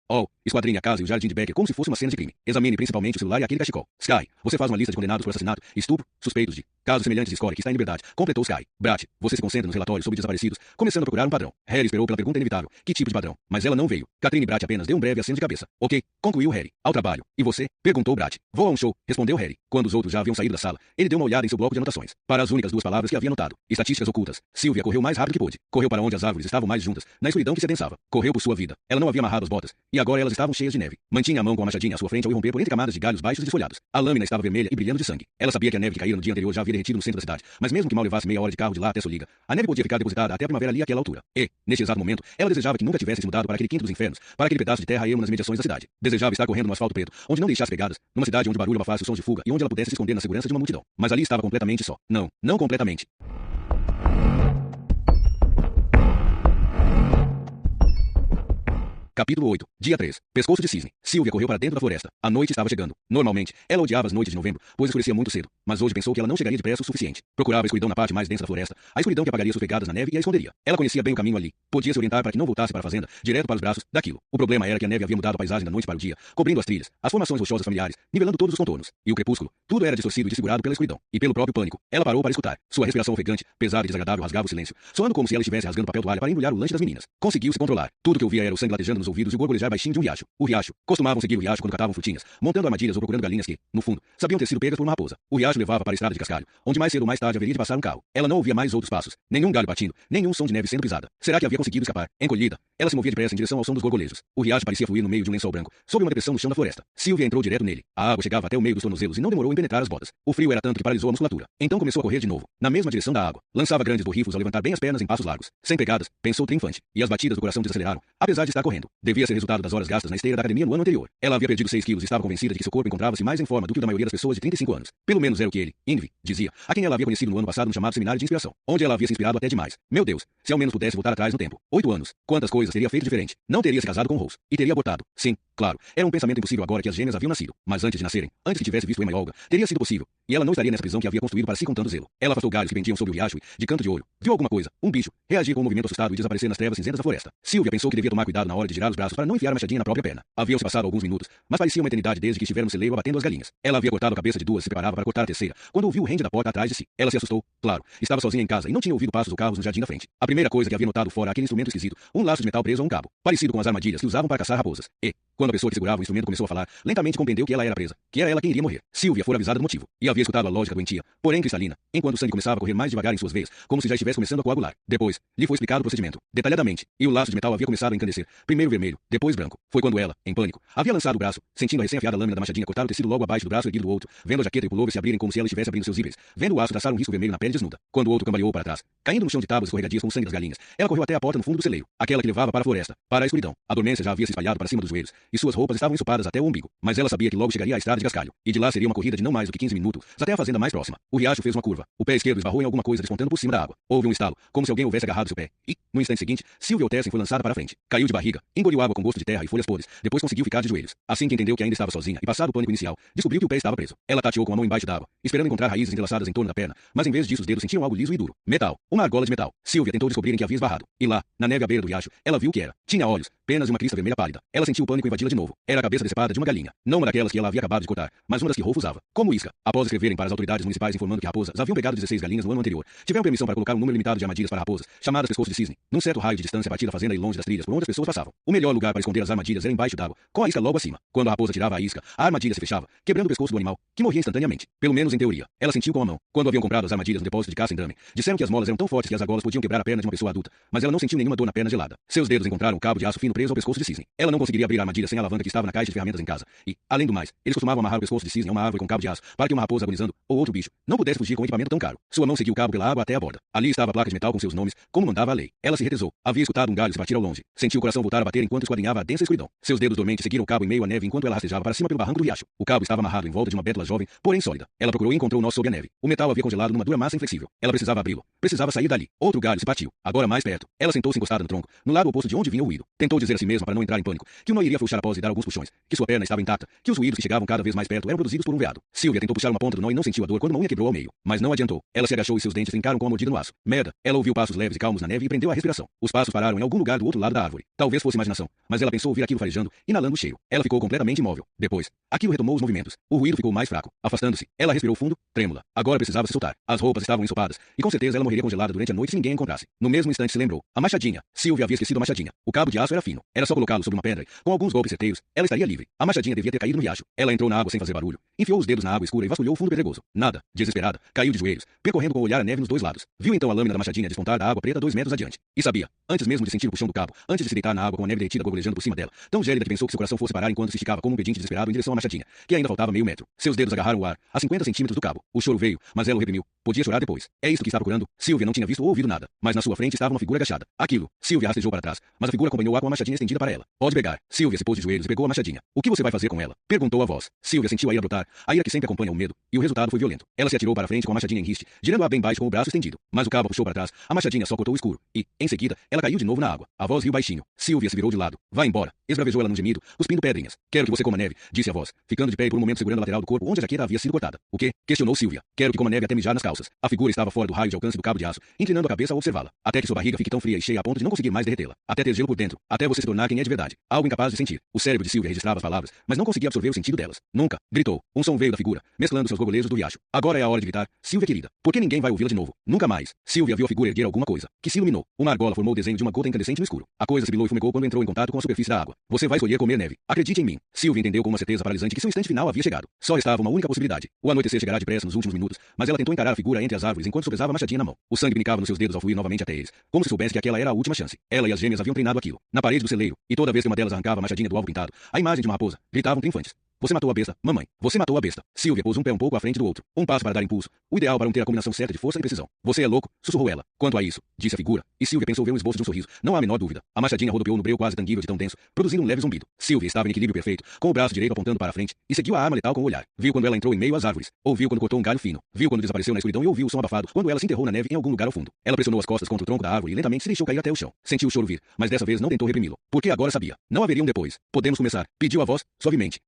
Esquadrinhe a casa e o jardim de Becker como se fosse uma cena de crime. Examine principalmente o celular e aquele cachecol. Sky, você faz uma lista de condenados por assassinato, estupro, suspeitos de casos semelhantes e escolhe que está em liberdade. Completou Sky. Bratt, você se concentra nos relatórios sobre desaparecidos, começando a procurar um padrão. Harry esperou pela pergunta inevitável. Que tipo de padrão? Mas ela não veio. Catherine Bratt apenas deu um breve aceno de cabeça. Ok, concluiu Harry. Ao trabalho. E você? Perguntou Bratt. Vou a um show, respondeu Harry. Quando os outros já haviam saído da sala, ele deu uma olhada em seu bloco de anotações. Para as únicas 2 palavras que havia anotado. Estatísticas ocultas. Sylvia correu mais rápido que pôde. Correu para onde as árvores estavam mais juntas, na escuridão que se adensava. Correu por sua vida. Ela não havia amarrado as botas, e agora elas estavam cheias de neve. Mantinha a mão com a machadinha à sua frente ao irromper por entre camadas de galhos baixos e desfolhados. A lâmina estava vermelha e brilhando de sangue. Ela sabia que a neve que caíra no dia anterior já havia derretido no centro da cidade, mas mesmo que mal levasse meia hora de carro de lá até Soliga, a neve podia ficar depositada até a primavera ali àquela altura. E, neste exato momento, ela desejava que nunca tivesse se mudado para aquele quinto dos infernos, para aquele pedaço de terra ermo nas mediações da cidade. Desejava estar correndo no asfalto preto, onde não deixasse pegadas, numa cidade onde o barulho abafasse os sons de fuga e onde ela pudesse se esconder na segurança de uma multidão. Mas ali estava completamente só. Não completamente. Capítulo 8. Dia 3. Pescoço de cisne. Silvia correu para dentro da floresta. A noite estava chegando. Normalmente, ela odiava as noites de novembro, pois escurecia muito cedo. Mas hoje pensou que ela não chegaria depressa o suficiente. Procurava a escuridão na parte mais densa da floresta, a escuridão que apagaria suas pegadas na neve e a esconderia. Ela conhecia bem o caminho ali. Podia se orientar para que não voltasse para a fazenda, direto para os braços daquilo. O problema era que a neve havia mudado a paisagem da noite para o dia, cobrindo as trilhas, as formações rochosas familiares, nivelando todos os contornos. E o crepúsculo, tudo era distorcido e desfigurado pela escuridão e pelo próprio pânico. Ela parou para escutar. Sua respiração ofegante, pesada e desagradável rasgava o silêncio, soando como se ela estivesse rasgando papel toalha para embrulhar o lanche das meninas. Conseguiu se controlar. Tudo que ouvia era o sangue latejando nos ouvidos e o gorgolejar baixinho de um riacho. O riacho. Costumavam seguir o riacho quando catavam frutinhas, montando armadilhas ou procurando galinhas que, no fundo, sabiam ter sido pegas por uma raposa. O riacho levava para a estrada de cascalho, onde mais cedo ou mais tarde haveria de passar um carro. Ela não ouvia mais outros passos, nenhum galho batindo, nenhum som de neve sendo pisada. Será que havia conseguido escapar? Encolhida, ela se movia depressa em direção ao som dos gorgolejos. O riacho parecia fluir no meio de um lençol branco, sob uma depressão no chão da floresta. Silvia entrou direto nele. A água chegava até o meio dos tornozelos e não demorou em penetrar as botas. O frio era tanto que paralisou a musculatura. Então começou a correr de novo, na mesma direção da água. Lançava grandes borrifos ao levantar bem as pernas em passos largos. Sem pegadas, pensou triunfante, e as batidas do coração desaceleraram, apesar de estar correndo. Devia ser resultado das horas gastas na esteira da academia no ano anterior. Ela havia perdido 6 quilos e estava convencida de que seu corpo encontrava-se mais em forma do que o da maioria das pessoas de 35 anos. Pelo menos era o que ele, Ingrid, dizia, a quem ela havia conhecido no ano passado no chamado seminário de inspiração, onde ela havia se inspirado até demais. Meu Deus, se ao menos pudesse voltar atrás no tempo. 8 anos. Quantas coisas teria feito diferente? Não teria se casado com Rose. E teria abortado. Sim, claro. Era um pensamento impossível agora que as gêmeas haviam nascido. Mas antes de nascerem, antes que tivesse visto Emma e Olga, teria sido possível. E ela não estaria nessa prisão que havia construído para si com tanto zelo. Ela afastou galhos que pendiam sobre o riacho e, de canto de olho, viu alguma coisa, um bicho, reagir com um movimento assustado e desaparecer nas trevas cinzentas da floresta. Silvia pensou que devia tomar cuidado na hora de girar os braços para não enfiar a machadinha na própria perna. Haviam-se passado alguns minutos, mas parecia uma eternidade desde que estiveram no celeiro abatendo as galinhas. Ela havia cortado a cabeça de duas e se preparava para cortar a terceira, quando ouviu o rende da porta atrás de si. Ela se assustou, claro. Estava sozinha em casa e não tinha ouvido passos ou carros no jardim da frente. A primeira coisa que havia notado fora aquele instrumento esquisito, um laço de metal preso a um cabo, parecido com as armadilhas que usavam para caçar raposas. E, quando a pessoa que segurava o instrumento começou a falar, lentamente compreendeu que ela era presa, que era ela quem iria morrer. Silvia fora avisada do motivo, e havia escutado a lógica doentia, porém cristalina, enquanto o sangue começava a correr mais devagar em suas veias, como se já estivesse começando a coagular. Depois, lhe foi explicado o procedimento, detalhadamente, e o laço de metal havia começado a encandecer, primeiro vermelho, depois branco. Foi quando ela, em pânico, havia lançado o braço, sentindo a recém-afiada lâmina da machadinha cortar o tecido logo abaixo do braço erguido do outro, vendo a jaqueta e o pullover se abrirem como se ela estivesse abrindo seus zíperes, vendo o aço traçar um risco vermelho na pele desnuda. Quando o outro cambaleou para trás, caindo no chão de tábuas escorregadias com o sangue das galinhas, ela correu até a porta no fundo do celeiro, aquela que levava para a floresta, para a escuridão. A dormência já havia se espalhado para cima dos joelhos, e suas roupas estavam ensopadas até o umbigo, mas ela sabia que logo chegaria à estrada de cascalho, e de lá seria uma corrida de não mais do que 15 minutos, até a fazenda mais próxima. O riacho fez uma curva, o pé esquerdo esbarrou em alguma coisa despontando por cima da água. Houve um estalo, como se alguém houvesse agarrado seu pé, e, no instante seguinte, Silvia Otessen foi lançada para a frente. Caiu de barriga, engoliu água com gosto de terra e folhas podres, depois conseguiu ficar de joelhos. Assim que entendeu que ainda estava sozinha e passado o pânico inicial, descobriu que o pé estava preso. Ela tateou com a mão embaixo d'água, esperando encontrar raízes entrelaçadas em torno da perna, mas em vez disso os dedos sentiam algo liso e duro. Metal. Uma argola de metal. Silvia tentou descobrir em que havia esbarrado. E lá, na neve à beira do riacho, ela viu o que era. Tinha olhos, penas e uma crista vermelha pálida. Ela sentiu o pânico invadi-la de novo. Era a cabeça decepada de uma galinha. Não uma daquelas que ela havia acabado de cortar, mas uma das que Rolf usava. Como isca. Após escreverem para as autoridades municipais informando que raposas haviam pegado 16 galinhas no ano anterior, tiveram permissão para colocar um número limitado de armadilhas para raposas, chamadas pescoço de cisne, num certo raio de distância a partir da fazenda e longe das trilhas por onde as pessoas passavam. O melhor lugar para esconder as armadilhas era embaixo d'água, com a isca logo acima. Quando a raposa tirava a isca, a armadilha se fechava, quebrando o pescoço do animal, que morria instantaneamente. Pelo menos em teoria. Ela sentiu com a mão. Quando haviam comprado as armadilhas no depósito de caça em Damen, disseram que as molas eram tão fortes que as argolas podiam quebrar a perna de uma pessoa adulta, mas ela não sentiu nenhuma dor na perna gelada. Seus dedos encontraram um cabo de aço fino preso ao pescoço de cisne. Ela não conseguiria abrir a armadilha sem a alavanca que estava na caixa de ferramentas em casa. E, além do mais, eles costumavam amarrar o pescoço de cisne a uma árvore com cabo de aço, para que uma raposa agonizando, ou outro bicho, não pudesse fugir com um equipamento tão caro. Sua mão seguiu o cabo pela água até a borda. Ali estava a placa de metal com seus nomes, como mandava a lei. Ela se retesou. Havia escutado um galho se partir ao longe. Sentiu o coração voltar a bater enquanto esquadrinhava a densa escuridão. Seus dedos dormentes seguiram o cabo em meio à neve enquanto ela rastejava para cima pelo barranco do riacho. O cabo estava amarrado em volta de uma bétula jovem, porém sólida. Ela procurou e encontrou o nó sob a neve. O metal havia congelado numa dura massa inflexível. Ela precisava abri-lo. Precisava sair dali. Outro galho se partiu. Agora mais perto. Ela sentou-se encostada no tronco, no lado oposto de onde vinha o ruído. Tentou dizer a si mesma para não entrar em pânico, que o nó iria afrouxar após lhe dar alguns puxões, que sua perna estava intacta, que os ruídos que chegavam cada vez mais perto eram produzidos por um veado. Silvia tentou puxar uma ponta do nó e não sentiu a dor quando uma unha quebrou ao meio. Mas não adiantou. Ela se agachou e seus dentes trincaram com a mordida no aço. Merda. Ela ouviu passos leves e calmos na neve e prendeu a respiração. Os passos pararam em algum lugar do outro lado da árvore. Talvez fosse imaginação, mas ela pensou ouvir aquilo farejando, inalando o cheiro. Ela ficou completamente imóvel. Depois, aquilo retomou os movimentos. O ruído ficou mais fraco. Afastando-se, ela respirou fundo, trêmula. Agora precisava se soltar. As roupas estavam ensopadas, e com certeza ela morreria congelada durante a noite se ninguém a encontrasse. No mesmo instante se lembrou. A machadinha. Silvia havia esquecido a machadinha. O cabo de aço era fino. Era só colocá-lo sobre uma pedra e, com alguns golpes certeiros, ela estaria livre. A machadinha devia ter caído no riacho. Ela entrou na água sem fazer barulho, enfiou os dedos na água escura e vasculhou o fundo pedregoso. Nada. Desesperada, caiu de joelhos, percorrendo com o olhar a neve nos dois lados. Viu então a lâmina da machadinha despontar da água preta 2 metros adiante. E sabia, antes mesmo de sentir o puxão do cabo, antes de se deitar na água com a neve derretida gorgolejando por cima dela, tão gélida que pensou que seu coração fosse parar enquanto se esticava como um pedinte desesperado em direção à machadinha, que ainda faltava meio metro. Seus dedos agarraram o ar, a 50 centímetros do cabo. O choro veio, mas ela o reprimiu. Podia chorar depois. É isso que está procurando? Silvia não tinha visto ou ouvido nada, mas na sua frente estava uma figura agachada. Aquilo. Silvia rastejou para trás, mas a figura acompanhou-a com a machadinha estendida para ela. Pode pegar. Silvia se pôs pôs de joelhos e pegou a machadinha. O que você vai fazer com ela? Perguntou a voz. Silvia sentiu a ira brotar, a ira que sempre acompanha o medo, e o resultado foi violento. Ela se atirou para frente com a machadinha em riste, girando-a bem baixo com o braço estendido. Mas o cabo puxou para trás, a machadinha só cortou o escuro, e, em seguida, ela caiu de novo na água. A voz riu baixinho. Silvia se virou de lado. Vá embora. Esbravejou ela num gemido, cuspindo pedrinhas. Quero que você coma neve, disse a voz, ficando de pé e por um momento segurando a lateral do corpo onde a jaqueta havia sido cortada. O quê? Questionou Silvia. Quero que coma neve até mijar nas calças. A figura estava fora do raio de alcance do cabo de aço, inclinando a cabeça ao observá-la, até que sua barriga fique tão fria e cheia a ponto de não conseguir mais derretê-la, até ter gelo por dentro, até você se tornar quem é de verdade. Algo incapaz de sentir. O cérebro de Silvia registrava as palavras, mas não conseguia absorver o sentido delas. Nunca, gritou. Um som veio da figura, mesclando seus gorgolejos do riacho. Agora é a hora de gritar, Silvia querida. Por que ninguém vai ouvi-la de novo? Nunca mais. Silvia viu a figura erguer alguma coisa, que se iluminou. Uma argola formou o desenho de uma gota incandescente no escuro. A coisa sibilou e fumegou quando entrou em contato com a superfície da água. Você vai escolher comer neve. Acredite em mim. Silvia entendeu com uma certeza paralisante que seu instante final havia chegado. Só restava uma única possibilidade. O anoitecer chegará depressa nos últimos minutos, mas ela tentou encarar a figura entre as árvores enquanto sopesava a machadinha na mão. O sangue brincava nos seus dedos ao fluir novamente até eles, como se soubesse que aquela era a última chance. Ela e as gêmeas haviam treinado aquilo, na parede do celeiro, e toda vez que uma delas arrancava a machadinha do alvo pintado, a imagem de uma raposa, gritavam triunfantes. Você matou a besta, mamãe. Você matou a besta. Silvia pôs um pé um pouco à frente do outro. Um passo para dar impulso. O ideal para ter a combinação certa de força e precisão. Você é louco, sussurrou ela. Quanto a isso, disse a figura, e Silvia pensou ver um esboço de um sorriso. Não há a menor dúvida. A machadinha rodopiou no breu quase tangível de tão denso, produzindo um leve zumbido. Silvia estava em equilíbrio perfeito, com o braço direito apontando para a frente, e seguiu a arma letal com o olhar. Viu quando ela entrou em meio às árvores. Ouviu quando cortou um galho fino. Viu quando desapareceu na escuridão e ouviu o som abafado quando ela se enterrou na neve em algum lugar ao fundo. Ela pressionou as costas contra o tronco da árvore e lentamente se deixou cair até o chão. Sentiu o choro vir, mas dessa vez não tentou reprimi-lo, porque agora sabia. Não haveria um depois. Podemos começar, pediu a voz, suavemente.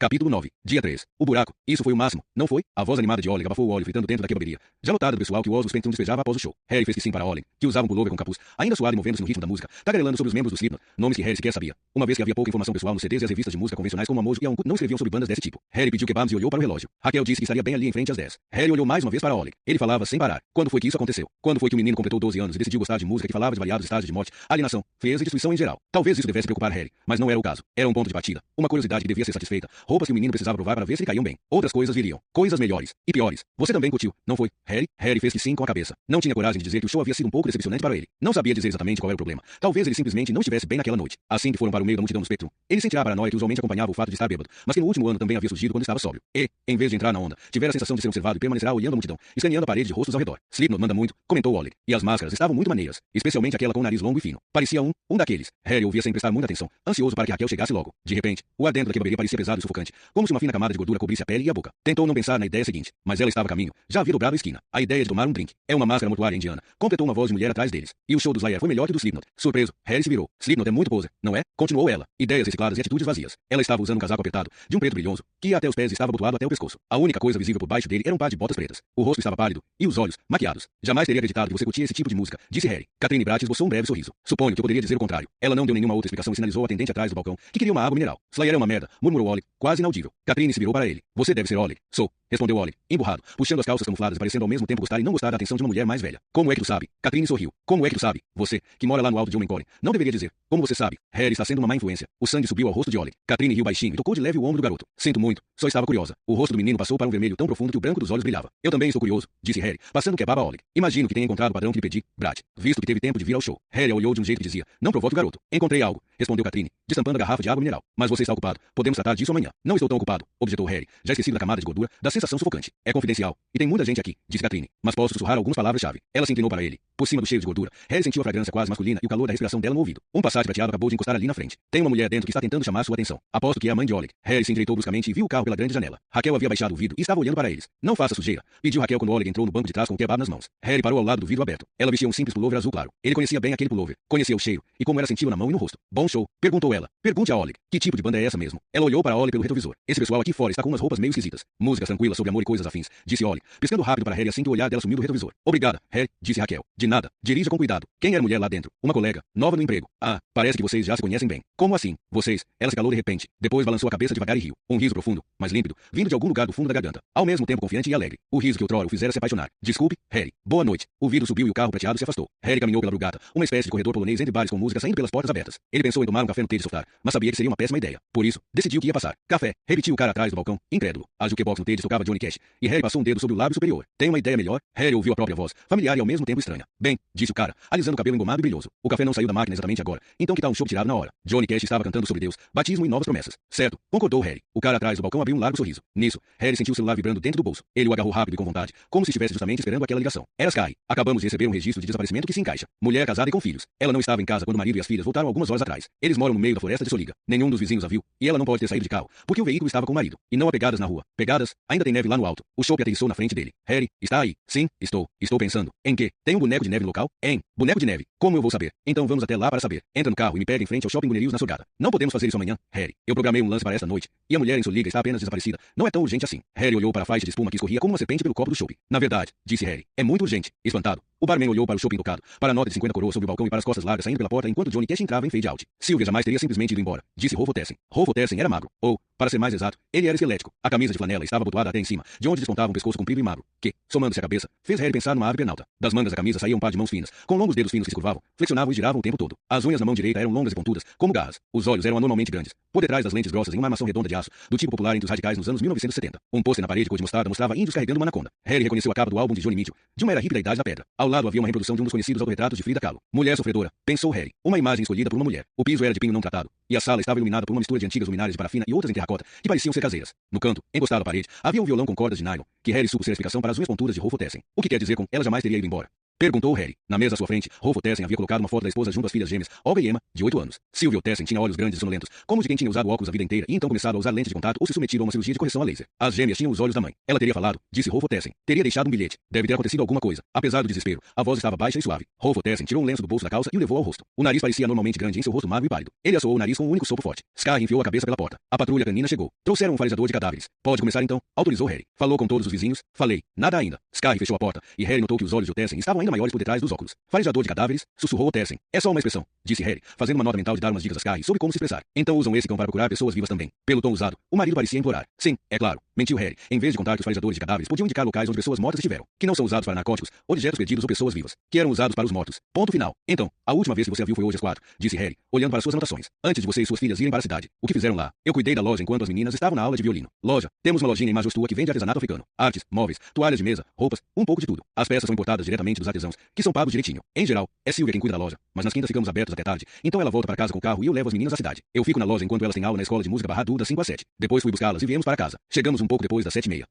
Capítulo 9. Dia 3. O buraco. Isso foi o máximo, não foi? A voz animada de Ollie abafou o óleo fritando dentro da quebraderia, já lotada do pessoal que o Oswald Spectrum despejava após o show. Harry fez que sim para Ollie, que usava um pullover com capuz, ainda suado e movendo-se no ritmo da música, tagarelando sobre os membros do Slipknot, nomes que Harry sequer sabia. Uma vez que havia pouca informação pessoal nos CDs e as revistas de música convencionais como a Mojo e a Uncut não escreviam sobre bandas desse tipo. Harry pediu kebabs e olhou para o relógio. Raquel disse que estaria bem ali em frente às 10. Harry olhou mais uma vez para Ollie. Ele falava sem parar. Quando foi que isso aconteceu? Quando foi que o menino completou 12 anos e decidiu gostar de música que falava de variados estágios de morte, alienação, frieza e destruição em geral? Talvez isso devesse preocupar Harry, mas não era o caso. Era um ponto de partida, uma curiosidade que devia ser satisfeita, roupas que o menino precisava provar para ver se lhe caíam bem. Outras coisas viriam. Coisas melhores. E piores. Você também curtiu, não foi? Harry? Harry fez que sim com a cabeça. Não tinha coragem de dizer que o show havia sido um pouco decepcionante para ele. Não sabia dizer exatamente qual era o problema. Talvez ele simplesmente não estivesse bem naquela noite. Assim que foram para o meio da multidão no Spectrum, ele sentia a paranoia que usualmente acompanhava o fato de estar bêbado, mas que no último ano também havia surgido quando estava sóbrio. E, em vez de entrar na onda, tivera a sensação de ser observado e permanecerá olhando a multidão, escaneando a parede de rostos ao redor. Slipknot manda muito, comentou Ollie. E as máscaras estavam muito maneiras, especialmente aquela com o nariz longo e fino. Parecia um daqueles. Harry ouvia sem prestar muita atenção, ansioso para que Raquel chegasse logo. De repente, o ar dentro da quebraderia parecia pesado e sufocante, como se uma fina camada de gordura cobrisse a pele e a boca. Tentou não pensar na ideia seguinte, mas ela estava a caminho. Já havia dobrado a esquina. A ideia de tomar um drink. É uma máscara mortuária indiana. Completou uma voz de mulher atrás deles. E o show do Slayer foi melhor que o do Slipknot. Surpreso, Harry se virou. Slipknot é muito poser, não é? Continuou ela. Ideias recicladas e atitudes vazias. Ela estava usando um casaco apertado, de um preto brilhoso, que ia até os pés e estava abotoado até o pescoço. A única coisa visível por baixo dele era um par de botas pretas. O rosto estava pálido, e os olhos, maquiados. Jamais teria acreditado que você curtia esse tipo de música, disse Harry. Catherine Bratt esboçou um breve sorriso. Suponho que eu poderia dizer o contrário. Ela não deu nenhuma outra explicação e sinalizou ao atendente atrás do balcão, que queria uma água mineral. Slayer é uma merda, murmurou Ollie, quase inaudível. Catherine se virou para ele. Você deve ser Ollie. Sou, respondeu Ollie, emburrado, puxando as calças camufladas, parecendo ao mesmo tempo gostar e não gostar da atenção de uma mulher mais velha. Como é que tu sabe? Catherine sorriu. Como é que tu sabe? Você, que mora lá no alto de Omencore, não deveria dizer. Como você sabe? Harry está sendo uma má influência. O sangue subiu ao rosto de Ollie. Catherine riu baixinho e tocou de leve o ombro do garoto. Sinto muito, só estava curiosa. O rosto do menino passou para um vermelho tão profundo que o branco dos olhos brilhava. Eu também estou curioso, disse Harry, passando o kebab a Ollie. Imagino que tenha encontrado o padrão que lhe pedi, Bratt, visto que teve tempo de vir ao show. Harry a olhou de um jeito que dizia, não provoque o garoto. Encontrei algo, respondeu Catherine, destampando a garrafa de água mineral. Mas você está ocupado. Podemos tratar disso amanhã. Não estou tão ocupado, objetou Harry, já esquecido da camada de gordura, da sensação sufocante. É confidencial. E tem muita gente aqui, disse Catherine. Mas posso sussurrar algumas palavras-chave. Ela se inclinou para ele. Por cima do cheiro de gordura, Harry sentiu a fragrância quase masculina e o calor da respiração dela no ouvido. Um Passat prateado acabou de encostar ali na frente. Tem uma mulher dentro que está tentando chamar sua atenção. Aposto que é a mãe de Ollie. Harry se endireitou bruscamente e viu o carro pela grande janela. Raquel havia baixado o vidro e estava olhando para eles. Não faça sujeira, pediu Raquel quando Ollie entrou no banco de trás com o kebab nas mãos. Harry parou ao lado do vidro aberto. Ela vestia um simples pullover azul claro. Ele conhecia bem aquele pullover. Conhecia o cheiro e como era senti-lo na mão e no rosto. Bom show, perguntou ela. Pergunte a Ollie. Que tipo de banda é essa mesmo? Ela olhou para Ollie pelo retrovisor. Esse pessoal aqui fora está com umas roupas meio esquisitas. Músicas tranquilas sobre amor e coisas afins, disse Ollie, piscando rápido para Harry assim que o olhar dela sumiu do retrovisor. Obrigada, Harry, disse Raquel. De nada. Dirija com cuidado. Quem era mulher lá dentro? Uma colega, nova no emprego. Ah, parece que vocês já se conhecem bem. Como assim? Vocês? Ela se calou de repente. Depois balançou a cabeça devagar e riu. Um riso profundo, mas límpido, vindo de algum lugar do fundo da garganta. Ao mesmo tempo confiante e alegre. O riso que outrora o fizera se apaixonar. Desculpe, Harry. Boa noite. O vidro subiu e o carro prateado se afastou. Harry caminhou pela brugata, uma espécie de corredor polonês entre bares com música saindo pelas portas abertas. Ele pensou em tomar um café no Teddy Softar, mas sabia que seria uma péssima ideia. Por isso, decidiu que ia passar. Café, repetiu o cara atrás do balcão, incrédulo. A jukebox no Ted tocava Johnny Cash, e Harry passou um dedo sobre o lábio superior. Tem uma ideia melhor? Harry ouviu a própria voz, familiar e ao mesmo tempo estranha. Bem, disse o cara, alisando o cabelo engomado e brilhoso. O café não saiu da máquina exatamente agora, então que tal um chopp tirado na hora? Johnny Cash estava cantando sobre Deus, batismo e novas promessas. Certo, concordou Harry. O cara atrás do balcão abriu um largo sorriso. Nisso, Harry sentiu o celular vibrando dentro do bolso. Ele o agarrou rápido e com vontade, como se estivesse justamente esperando aquela ligação. Era Sky. Acabamos de receber um registro de desaparecimento que se encaixa. Mulher casada e com filhos. Ela não estava em casa quando o marido e as filhas voltaram algumas horas atrás. Eles moram no meio da floresta de Soliga. Nenhum dos vizinhos a viu, e ela não pode ter saído de carro, porque o veículo estava com o marido. E não há pegadas na rua. Pegadas? Ainda tem neve lá no alto. O chopp aterrissou na frente dele. Harry, está aí? Sim, estou. Estou pensando. Em quê? Tem um boneco de neve no local? Boneco de neve. Como eu vou saber? Então vamos até lá para saber. Entra no carro e me pega em frente ao Shopping Gunerius na Sorgata. Não podemos fazer isso amanhã, Harry. Eu programei um lance para esta noite. E a mulher em Soliga está apenas desaparecida. Não é tão urgente assim. Harry olhou para a faixa de espuma que escorria como uma serpente pelo copo do chopp. Na verdade, disse Harry, é muito urgente. Espantado. O barman olhou para o chopp intocado, para a nota de 50 coroas sobre o balcão e para as costas largas saindo pela porta enquanto Johnny Cash entrava em fade out. Sylvia jamais teria simplesmente ido embora, disse Rolf Tessen. Rolf Tessen era magro. Ou, para ser mais exato, ele era esquelético. A camisa de flanela estava abotoada até em cima, de onde despontava um pescoço comprido e magro, que, somando-se à cabeça, fez Harry pensar numa ave pernalta. Das mangas da camisa saía um par de mãos finas, com longos dedos finos que se curvavam, flexionavam e giravam o tempo todo. As unhas na mão direita eram longas e pontudas, como garras. Os olhos eram anormalmente grandes, por detrás das lentes grossas em uma armação redonda de aço, do tipo popular entre os radicais nos anos 1970. Um pôster na parede cor de mostarda mostrava índios carregando uma anaconda. Harry reconheceu a capa do álbum de Johnny Mitchell, de uma era hippie da Idade da Pedra. Ao lado havia uma reprodução de um dos conhecidos autorretratos de Frida Kahlo. Mulher sofredora, pensou Harry. Uma imagem escolhida por uma mulher. O piso era de pinho não tratado, e a sala estava iluminada por uma mistura de antigas luminárias de parafina e outras em terracota, que pareciam ser caseiras. No canto, encostado à parede, havia um violão com cordas de nylon, que Harry supo ser a explicação para as unhas pontudas de Rolf Tessen. O que quer dizer com ela jamais teria ido embora? Perguntou Harry. Na mesa à sua frente, Rolf Tessen havia colocado uma foto da esposa junto às filhas gêmeas, Olga e Emma, de 8 anos. Sylvia Tessen tinha olhos grandes e sonolentos, como de quem tinha usado óculos a vida inteira e então começado a usar lentes de contato ou se submetido a uma cirurgia de correção a laser. As gêmeas tinham os olhos da mãe. Ela teria falado, disse Rolf Tessen. Teria deixado um bilhete. Deve ter acontecido alguma coisa. Apesar do desespero, a voz estava baixa e suave. Rolf Tessen tirou um lenço do bolso da calça e o levou ao rosto. O nariz parecia anormalmente grande em seu rosto magro e pálido. Ele assoou o nariz com um único sopro forte. Sky enfiou a cabeça pela porta. A patrulha canina chegou. Trouxeram um farejador de cadáveres. Pode começar então, autorizou Harry. Falou com todos os vizinhos. Falei. Nada ainda. Sky fechou a porta, e Harry notou que os olhos de Tessen estavam ainda maiores por detrás dos óculos. Farejador de cadáveres, sussurrou Tessen. É só uma expressão, disse Harry, fazendo uma nota mental de dar umas dicas a Sky sobre como se expressar. Então usam esse cão para procurar pessoas vivas também. Pelo tom usado, o marido parecia implorar. Sim, é claro, mentiu Harry, em vez de contar que os farejadores de cadáveres podiam indicar locais onde pessoas mortas estiveram, que não são usados para narcóticos, objetos perdidos ou pessoas vivas, que eram usados para os mortos. Ponto final. Então, a última vez que você a viu foi hoje às 4, disse Harry, olhando para suas anotações. Antes de você e suas filhas irem para a cidade. O que fizeram lá? Eu cuidei da loja enquanto as meninas estavam na aula de violino. Loja. Temos uma lojinha em Majostua que vende artesanato africano. Artes, móveis, toalhas de mesa, roupas, um pouco de tudo. As peças são importadas diretamente dos artesãos, que são pagos direitinho. Em geral, é Sylvia quem cuida da loja, mas nas quintas ficamos abertos até tarde. Então ela volta para casa com o carro e eu levo as meninas à cidade. Eu fico na loja enquanto elas têm aula na escola de música Barradu das 5 às 7. Depois fui buscá-las e viemos para casa. Chegamos um pouco depois das 7h30.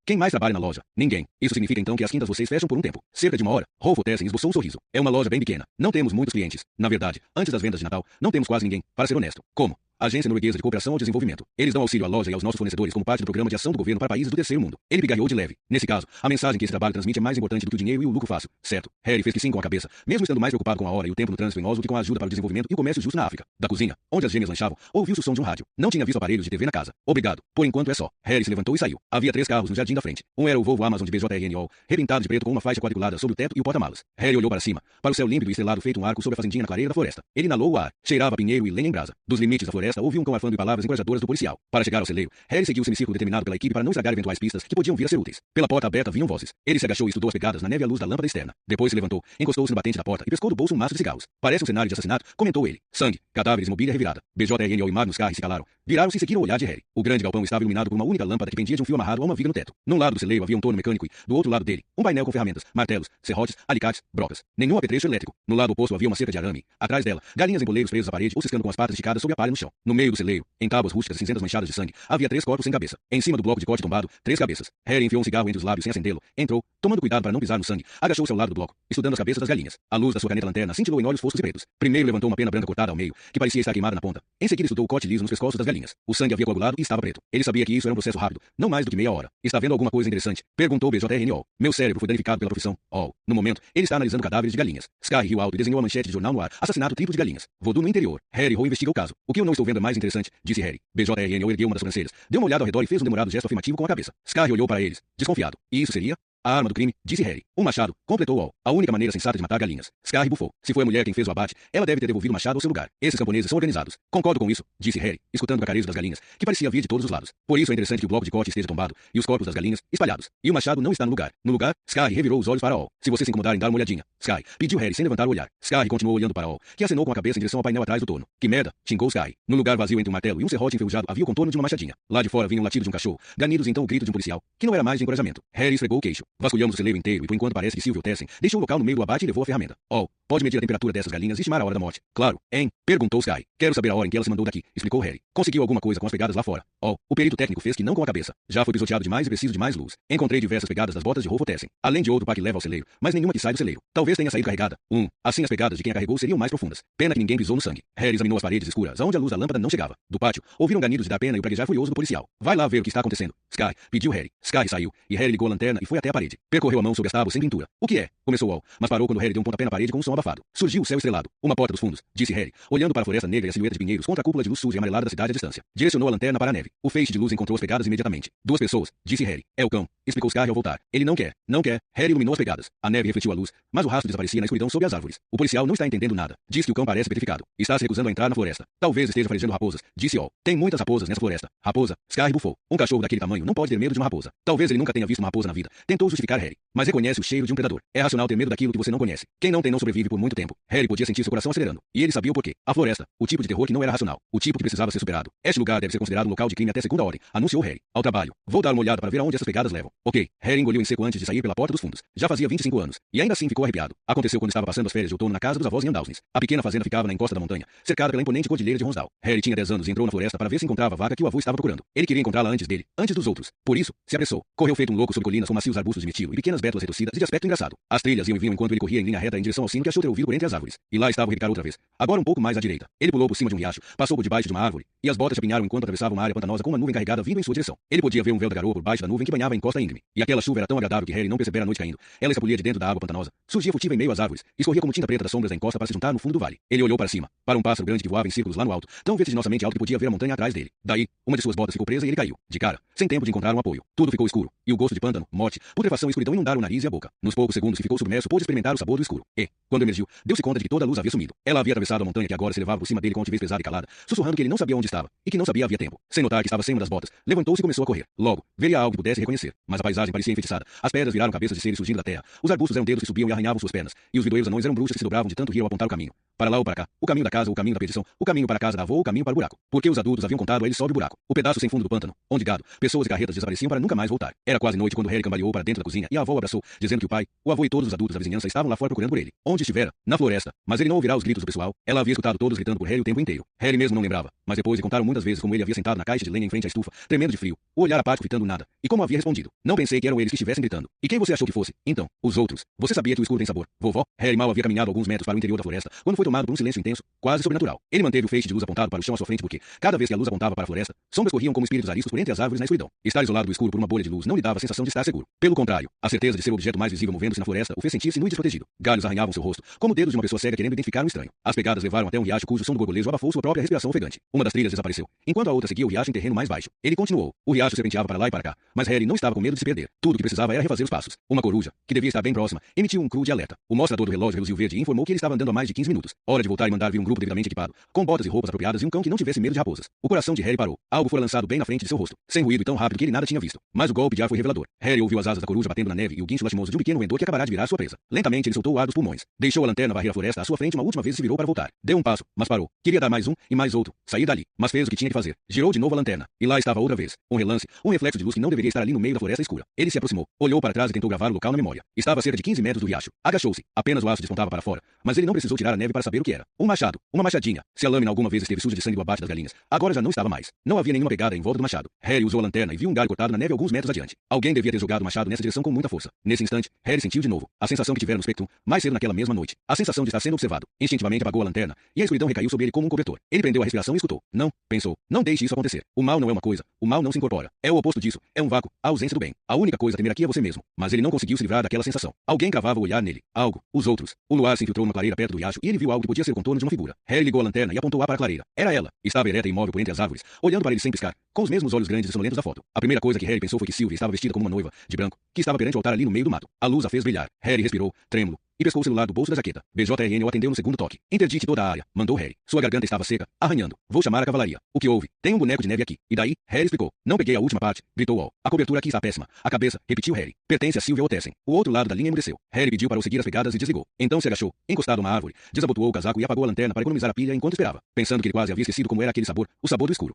Quem mais trabalha na loja? Ninguém. Isso significa então que as quintas vocês fecham por um tempo. Cerca de uma hora. Rolf Tessen esboçou um sorriso. É uma loja bem pequena. Não temos muitos clientes. Na verdade, antes das vendas de Natal, não temos quase ninguém, para ser honesto. Como? Agência Norueguesa de Cooperação ao Desenvolvimento. Eles dão auxílio à loja e aos nossos fornecedores como parte do programa de ação do governo para países do terceiro mundo. Ele pigarreou de leve. Nesse caso, a mensagem que esse trabalho transmite é mais importante do que o dinheiro e o lucro fácil. Certo. Harry fez que sim com a cabeça, mesmo estando mais preocupado com a hora e o tempo no trânsito em Oslo que com a ajuda para o desenvolvimento e o comércio justo na África. Da cozinha, onde as gêmeas lanchavam, ouviu-se o som de um rádio. Não tinha visto aparelhos de TV na casa. Obrigado. Por enquanto é só. Harry se levantou e saiu. Havia 3 carros no jardim da frente. Um era o Volvo Amazon de BJRNO, repintado de preto com uma faixa quadriculada sobre o teto e o porta-malas. Harry olhou para cima, para o céu límpido e estrelado feito um arco sobre a fazendinha na clareira da floresta. Ele inalou o ar. Cheirava a pinheiro e lenha em brasa. Dos limites da floresta ouviu um cão arfando e palavras encorajadoras do policial. Para chegar ao celeiro, Harry seguiu o semicírculo determinado pela equipe para não estragar eventuais pistas que podiam vir a ser úteis. Pela porta aberta vinham vozes. Ele se agachou e estudou as pegadas na neve à luz da lâmpada externa. Depois se levantou, encostou-se no batente da porta e pescou do bolso um maço de cigarros. Parece um cenário de assassinato, comentou ele. Sangue, cadáveres, mobília revirada. BJRNO e Magnus Carr se calaram. Viraram-se e seguiram o olhar de Harry. O grande galpão estava iluminado por uma única lâmpada que pendia de um fio amarrado a uma viga no teto. Num lado do celeiro havia um torno mecânico e, do outro lado dele, um painel com ferramentas, martelos, serrotes, alicates, brocas. Nenhum apetrecho elétrico. No lado oposto havia uma cerca de arame. Atrás dela, galinhas em poleiros presos à parede ou ciscando com as patas esticadas sobre a palha no chão. No meio do celeiro, em tábuas rústicas cinzentas manchadas de sangue, havia 3 corpos sem cabeça. Em cima do bloco de corte tombado, 3 cabeças. Harry enfiou um cigarro entre os lábios sem acendê-lo, entrou, tomando cuidado para não pisar no sangue, agachou-se ao lado do bloco, estudando as cabeças das galinhas. A luz da sua caneta lanterna cintilou em olhos foscos e pretos. Primeiro levantou uma pena branca cortada ao meio, que parecia estar queimada na ponta. Em seguida estudou o corte liso nos pescoços das galinhas. O sangue havia coagulado e estava preto. Ele sabia que isso era um processo rápido, não mais do que meia hora. Está vendo alguma coisa interessante? Perguntou BJRNO. Meu cérebro foi danificado pela profissão. No momento, ele está analisando cadáveres de galinhas. Sky riu alto e desenhou a manchete de jornal no ar. Assassinato triplo de galinhas. Voodoo no interior. Harry Ho investiga o caso. O que eu não estou vendo é mais interessante, disse Harry. BJRNO ergueu uma das sobrancelhas, deu uma olhada ao redor e fez um demorado gesto afirmativo com a cabeça. Sky olhou para eles, desconfiado. E isso seria? A arma do crime, disse Harry. Um machado, completou Wall. A única maneira sensata de matar galinhas. Scar bufou. Se foi a mulher quem fez o abate, ela deve ter devolvido o machado ao seu lugar. Esses camponeses são organizados. Concordo com isso, disse Harry, escutando o cacarejo das galinhas, que parecia vir de todos os lados. Por isso é interessante que o bloco de corte esteja tombado e os corpos das galinhas espalhados. E o machado não está no lugar. No lugar, Scar revirou os olhos para Wall. Se você se incomodar em dar uma olhadinha, Sky, pediu Harry sem levantar o olhar. Sky continuou olhando para Wall, que acenou com a cabeça em direção ao painel atrás do torno. Que merda, xingou Sky. No lugar vazio entre um martelo e um serrote enferrujado havia o contorno de uma machadinha. Lá de fora vinha um latido de um cachorro, ganidos e então o grito de um policial, que não era mais de encorajamento. Harry esfregou o queixo. Vasculhamos o celeiro inteiro e por enquanto parece que Silvio Tessen deixou o local no meio do abate e levou a ferramenta. Wall, pode medir a temperatura dessas galinhas e estimar a hora da morte. Claro, hein? Perguntou Sky. Quero saber a hora em que ela se mandou daqui, explicou Harry. Conseguiu alguma coisa com as pegadas lá fora. Wall, o perito técnico fez que não com a cabeça. Já foi pisoteado demais e preciso de mais luz. Encontrei diversas pegadas das botas de Rolfo Tessen, além de outro par que leva ao celeiro, mas nenhuma que sai do celeiro. Talvez tenha saído carregada. Assim as pegadas de quem a carregou seriam mais profundas. Pena que ninguém pisou no sangue. Harry examinou as paredes escuras, aonde a luz da lâmpada não chegava. Do pátio, ouviram ganidos de dar pena e o praguejar furioso do policial. Vai lá ver o que está acontecendo. Sky, pediu Harry. Sky saiu, e Harry ligou a lanterna e foi até a parede. Percorreu a mão sobre as tábuas sem pintura. O que é? Começou Wall, mas parou quando Harry deu um pontapé na parede com um som abafado. Surgiu o céu estrelado. Uma porta dos fundos, disse Harry, olhando para a floresta negra e a silhueta de pinheiros contra a cúpula de luz suja e amarelada da cidade à distância. Direcionou a lanterna para a neve. O feixe de luz encontrou as pegadas imediatamente. Duas pessoas, disse Harry. É o cão, explicou Sky ao voltar. Ele não quer. Não quer. Harry iluminou as pegadas. A neve refletiu a luz, mas o rastro desaparecia na escuridão sob as árvores. O policial não está entendendo nada. Diz que o cão parece petrificado. Está se recusando a entrar na floresta. Talvez esteja farejando raposas, disse Wall. Tem muitas raposas nessa floresta. Raposa? Sky bufou. Um cachorro daquele tamanho não pode ter medo de uma raposa. Talvez ele nunca tenha visto uma raposa na vida. Tentou justificar Harry, mas reconhece o cheiro de um predador. É racional ter medo daquilo que você não conhece. Quem não tem não sobrevive por muito tempo. Harry podia sentir seu coração acelerando. E ele sabia o porquê. A floresta. O tipo de terror que não era racional. O tipo que precisava ser superado. Este lugar deve ser considerado um local de crime até segunda ordem, anunciou Harry. Ao trabalho. Vou dar uma olhada para ver aonde essas pegadas levam. Ok. Harry engoliu em seco antes de sair pela porta dos fundos. Já fazia 25 anos. E ainda assim ficou arrepiado. Aconteceu quando estava passando as férias de outono na casa dos avós em Andalsnes. A pequena fazenda ficava na encosta da montanha, cercada pela imponente cordilheira de Ronsdale. Harry tinha 10 anos e entrou na floresta para ver se encontrava a vaca que o avô estava procurando. Ele queria encontrá-la antes dele, antes dos outros. Por isso, se apressou. Correu feito um louco sobre colinas com macios arbustos de mirtilo e pequenas bétulas retorcidas e de aspecto engraçado. As trilhas iam e vinham enquanto ele corria em linha reta em direção ao sino que achou ter ouvido por entre as árvores. E lá estava o repicar outra vez. Agora um pouco mais à direita. Ele pulou por cima de um riacho, passou por debaixo de uma árvore, e as botas chapinharam enquanto atravessava uma área pantanosa com uma nuvem carregada vindo em sua direção. Ele podia ver um véu da garoa por baixo da nuvem que banhava a encosta íngreme. E aquela chuva era tão agradável que Harry não percebera a noite caindo. Ela escapulia de dentro da água pantanosa, surgia furtiva em meio às árvores, escorria como tinta preta das sombras da encosta para se juntar no fundo do vale. Ele olhou para cima, para um pássaro grande que voava em círculos lá no alto, tão vertiginosamente alto que podia ver a montanha atrás dele. Daí, uma de suas botas ficou presa e ele caiu, de cara, sem tempo de encontrar um apoio. Tudo ficou escuro, e o gosto de pântano, morte, putrefação e escuridão inundaram o nariz e a boca. Nos poucos segundos que ficou submerso, pôde experimentar o sabor do escuro. E, quando emergiu, deu-se conta de que toda a luz havia sumido. Ela havia atravessado a montanha que agora se elevava por cima dele com altivez pesada e calada, sussurrando que ele não sabia onde estava, e que não sabia havia tempo. Sem notar que estava sem uma das botas, levantou-se e começou a correr. Logo, veria algo que pudesse reconhecer, mas a paisagem parecia enfeitiçada. As pedras viraram cabeças de seres surgindo da terra, os arbustos eram dedos que subiam e arranhavam suas pernas, e os vidroeiros anões eram bruxas que se dobravam de tanto rir ao apontar o caminho. Para lá ou para cá, o caminho da casa ou o caminho da perdição, o caminho para a casa da avó ou o caminho para o buraco. Porque os adultos haviam contado a ele sobre o buraco, o pedaço sem fundo do pântano, onde gado, pessoas e carretas desapareciam para nunca mais voltar. Era quase noite quando Harry cambaleou para dentro da cozinha e a avó o abraçou, dizendo que o pai, o avô e todos os adultos da vizinhança estavam lá fora procurando por ele. Onde estivera? Na floresta. Mas ele não ouvirá os gritos do pessoal. Ela havia escutado todos gritando por Harry o tempo inteiro. Harry mesmo não lembrava, mas depois lhe contaram muitas vezes como ele havia sentado na caixa de lenha em frente à estufa, tremendo de frio, o olhar apático fitando nada, e como havia respondido. Não pensei que eram eles que estivessem gritando. E quem você achou que fosse? Então, os outros. Você sabia que o escuro tem sabor. Vovó? Harry mal havia caminhado alguns metros para o interior da floresta, quando foi tomado por um silêncio intenso, quase sobrenatural. Ele manteve o feixe de luz apontado para o chão à sua frente porque, cada vez que a luz apontava para a floresta, sombras corriam como espíritos ariscos por entre as árvores na escuridão. Estar isolado do escuro por uma bolha de luz não lhe dava a sensação de estar seguro. Pelo contrário, a certeza de ser o objeto mais visível movendo-se na floresta o fez sentir-se nu e desprotegido. Galhos arranhavam seu rosto, como dedos de uma pessoa cega querendo identificar um estranho. As pegadas levaram até um riacho cujo som do gorgolejo abafou sua própria respiração ofegante. Uma das trilhas desapareceu, enquanto a outra seguia o riacho em terreno mais baixo. Ele continuou. O riacho serpenteava para lá e para cá, mas Harry não estava com medo de se perder. Tudo o que precisava era refazer os passos. Uma coruja, que devia estar bem próxima, emitiu um cru de alerta. O mostrador do relógio reluziu verde e informou que ele estava andando há mais de 15 minutos. Hora de voltar e mandar vir um grupo devidamente equipado, com botas e roupas apropriadas e um cão que não tivesse medo de raposas. O coração de Harry parou. Algo fora lançado bem na frente de seu rosto, sem ruído e tão rápido que ele nada tinha visto. Mas o golpe de ar foi revelador. Harry ouviu as asas da coruja batendo na neve e o guincho lastimoso de um pequeno roedor que acabará de virar sua presa. Lentamente ele soltou o ar dos pulmões. Deixou a lanterna varrer a floresta à sua frente uma última vez e se virou para voltar. Deu um passo, mas parou. Queria dar mais um e mais outro. Sair dali, mas fez o que tinha que fazer. Girou de novo a lanterna. E lá estava outra vez. Um relance, um reflexo de luz que não deveria estar ali no meio da floresta escura. Ele se aproximou, olhou para trás e tentou gravar o local na memória. Estava a cerca de 15 metros do riacho. Agachou-se. Apenas o aço despontava para fora, mas ele não precisou tirar a neve para saber o que era. Um machado, uma machadinha. Se a lâmina alguma vez esteve suja de sangue do abate das galinhas, agora já não estava mais. Não havia nenhuma pegada em volta do machado. Harry usou a lanterna e viu um galho cortado na neve alguns metros adiante. Alguém devia ter jogado o machado nessa direção com muita força. Nesse instante, Harry sentiu de novo a sensação que tivera no Spectrum mais cedo naquela mesma noite. A sensação de estar sendo observado. Instintivamente apagou a lanterna e a escuridão recaiu sobre ele como um cobertor. Ele prendeu a respiração e escutou. Não, pensou. Não deixe isso acontecer. O mal não é uma coisa. O mal não se incorpora. É o oposto disso. É um vácuo, a ausência do bem. A única coisa a temer aqui é você mesmo. Mas ele não conseguiu se livrar daquela sensação. Alguém cravava o olhar nele. Algo. Os outros. O luar se infiltrou numa clareira perto do riacho e ele viu algo que podia ser o contorno de uma figura. Harry ligou a lanterna e apontou-a para a clareira. Era ela. Estava ereta e imóvel por entre as árvores, olhando para ele sem piscar, com os mesmos olhos grandes e sonolentos da foto. A primeira coisa que Harry pensou foi que Sylvia estava vestida como uma noiva, de branco, que estava perante o altar ali no meio do mato. A luz a fez brilhar. Harry respirou, trêmulo, e pescou o celular do bolso da jaqueta. BJRN o atendeu no segundo toque. Interdite toda a área, mandou Harry. Sua garganta estava seca, arranhando. Vou chamar a cavalaria. O que houve? Tem um boneco de neve aqui. E daí? Harry explicou. Não peguei a última parte, gritou Wall. A cobertura aqui está péssima. A cabeça, repetiu Harry. Pertence a Sylvia Otessen. O outro lado da linha emudeceu. Harry pediu para o seguir as pegadas e desligou. Então se agachou, encostado a uma árvore, desabotoou o casaco e apagou a lanterna para economizar a pilha enquanto esperava, pensando que ele quase havia esquecido como era aquele sabor, o sabor do escuro.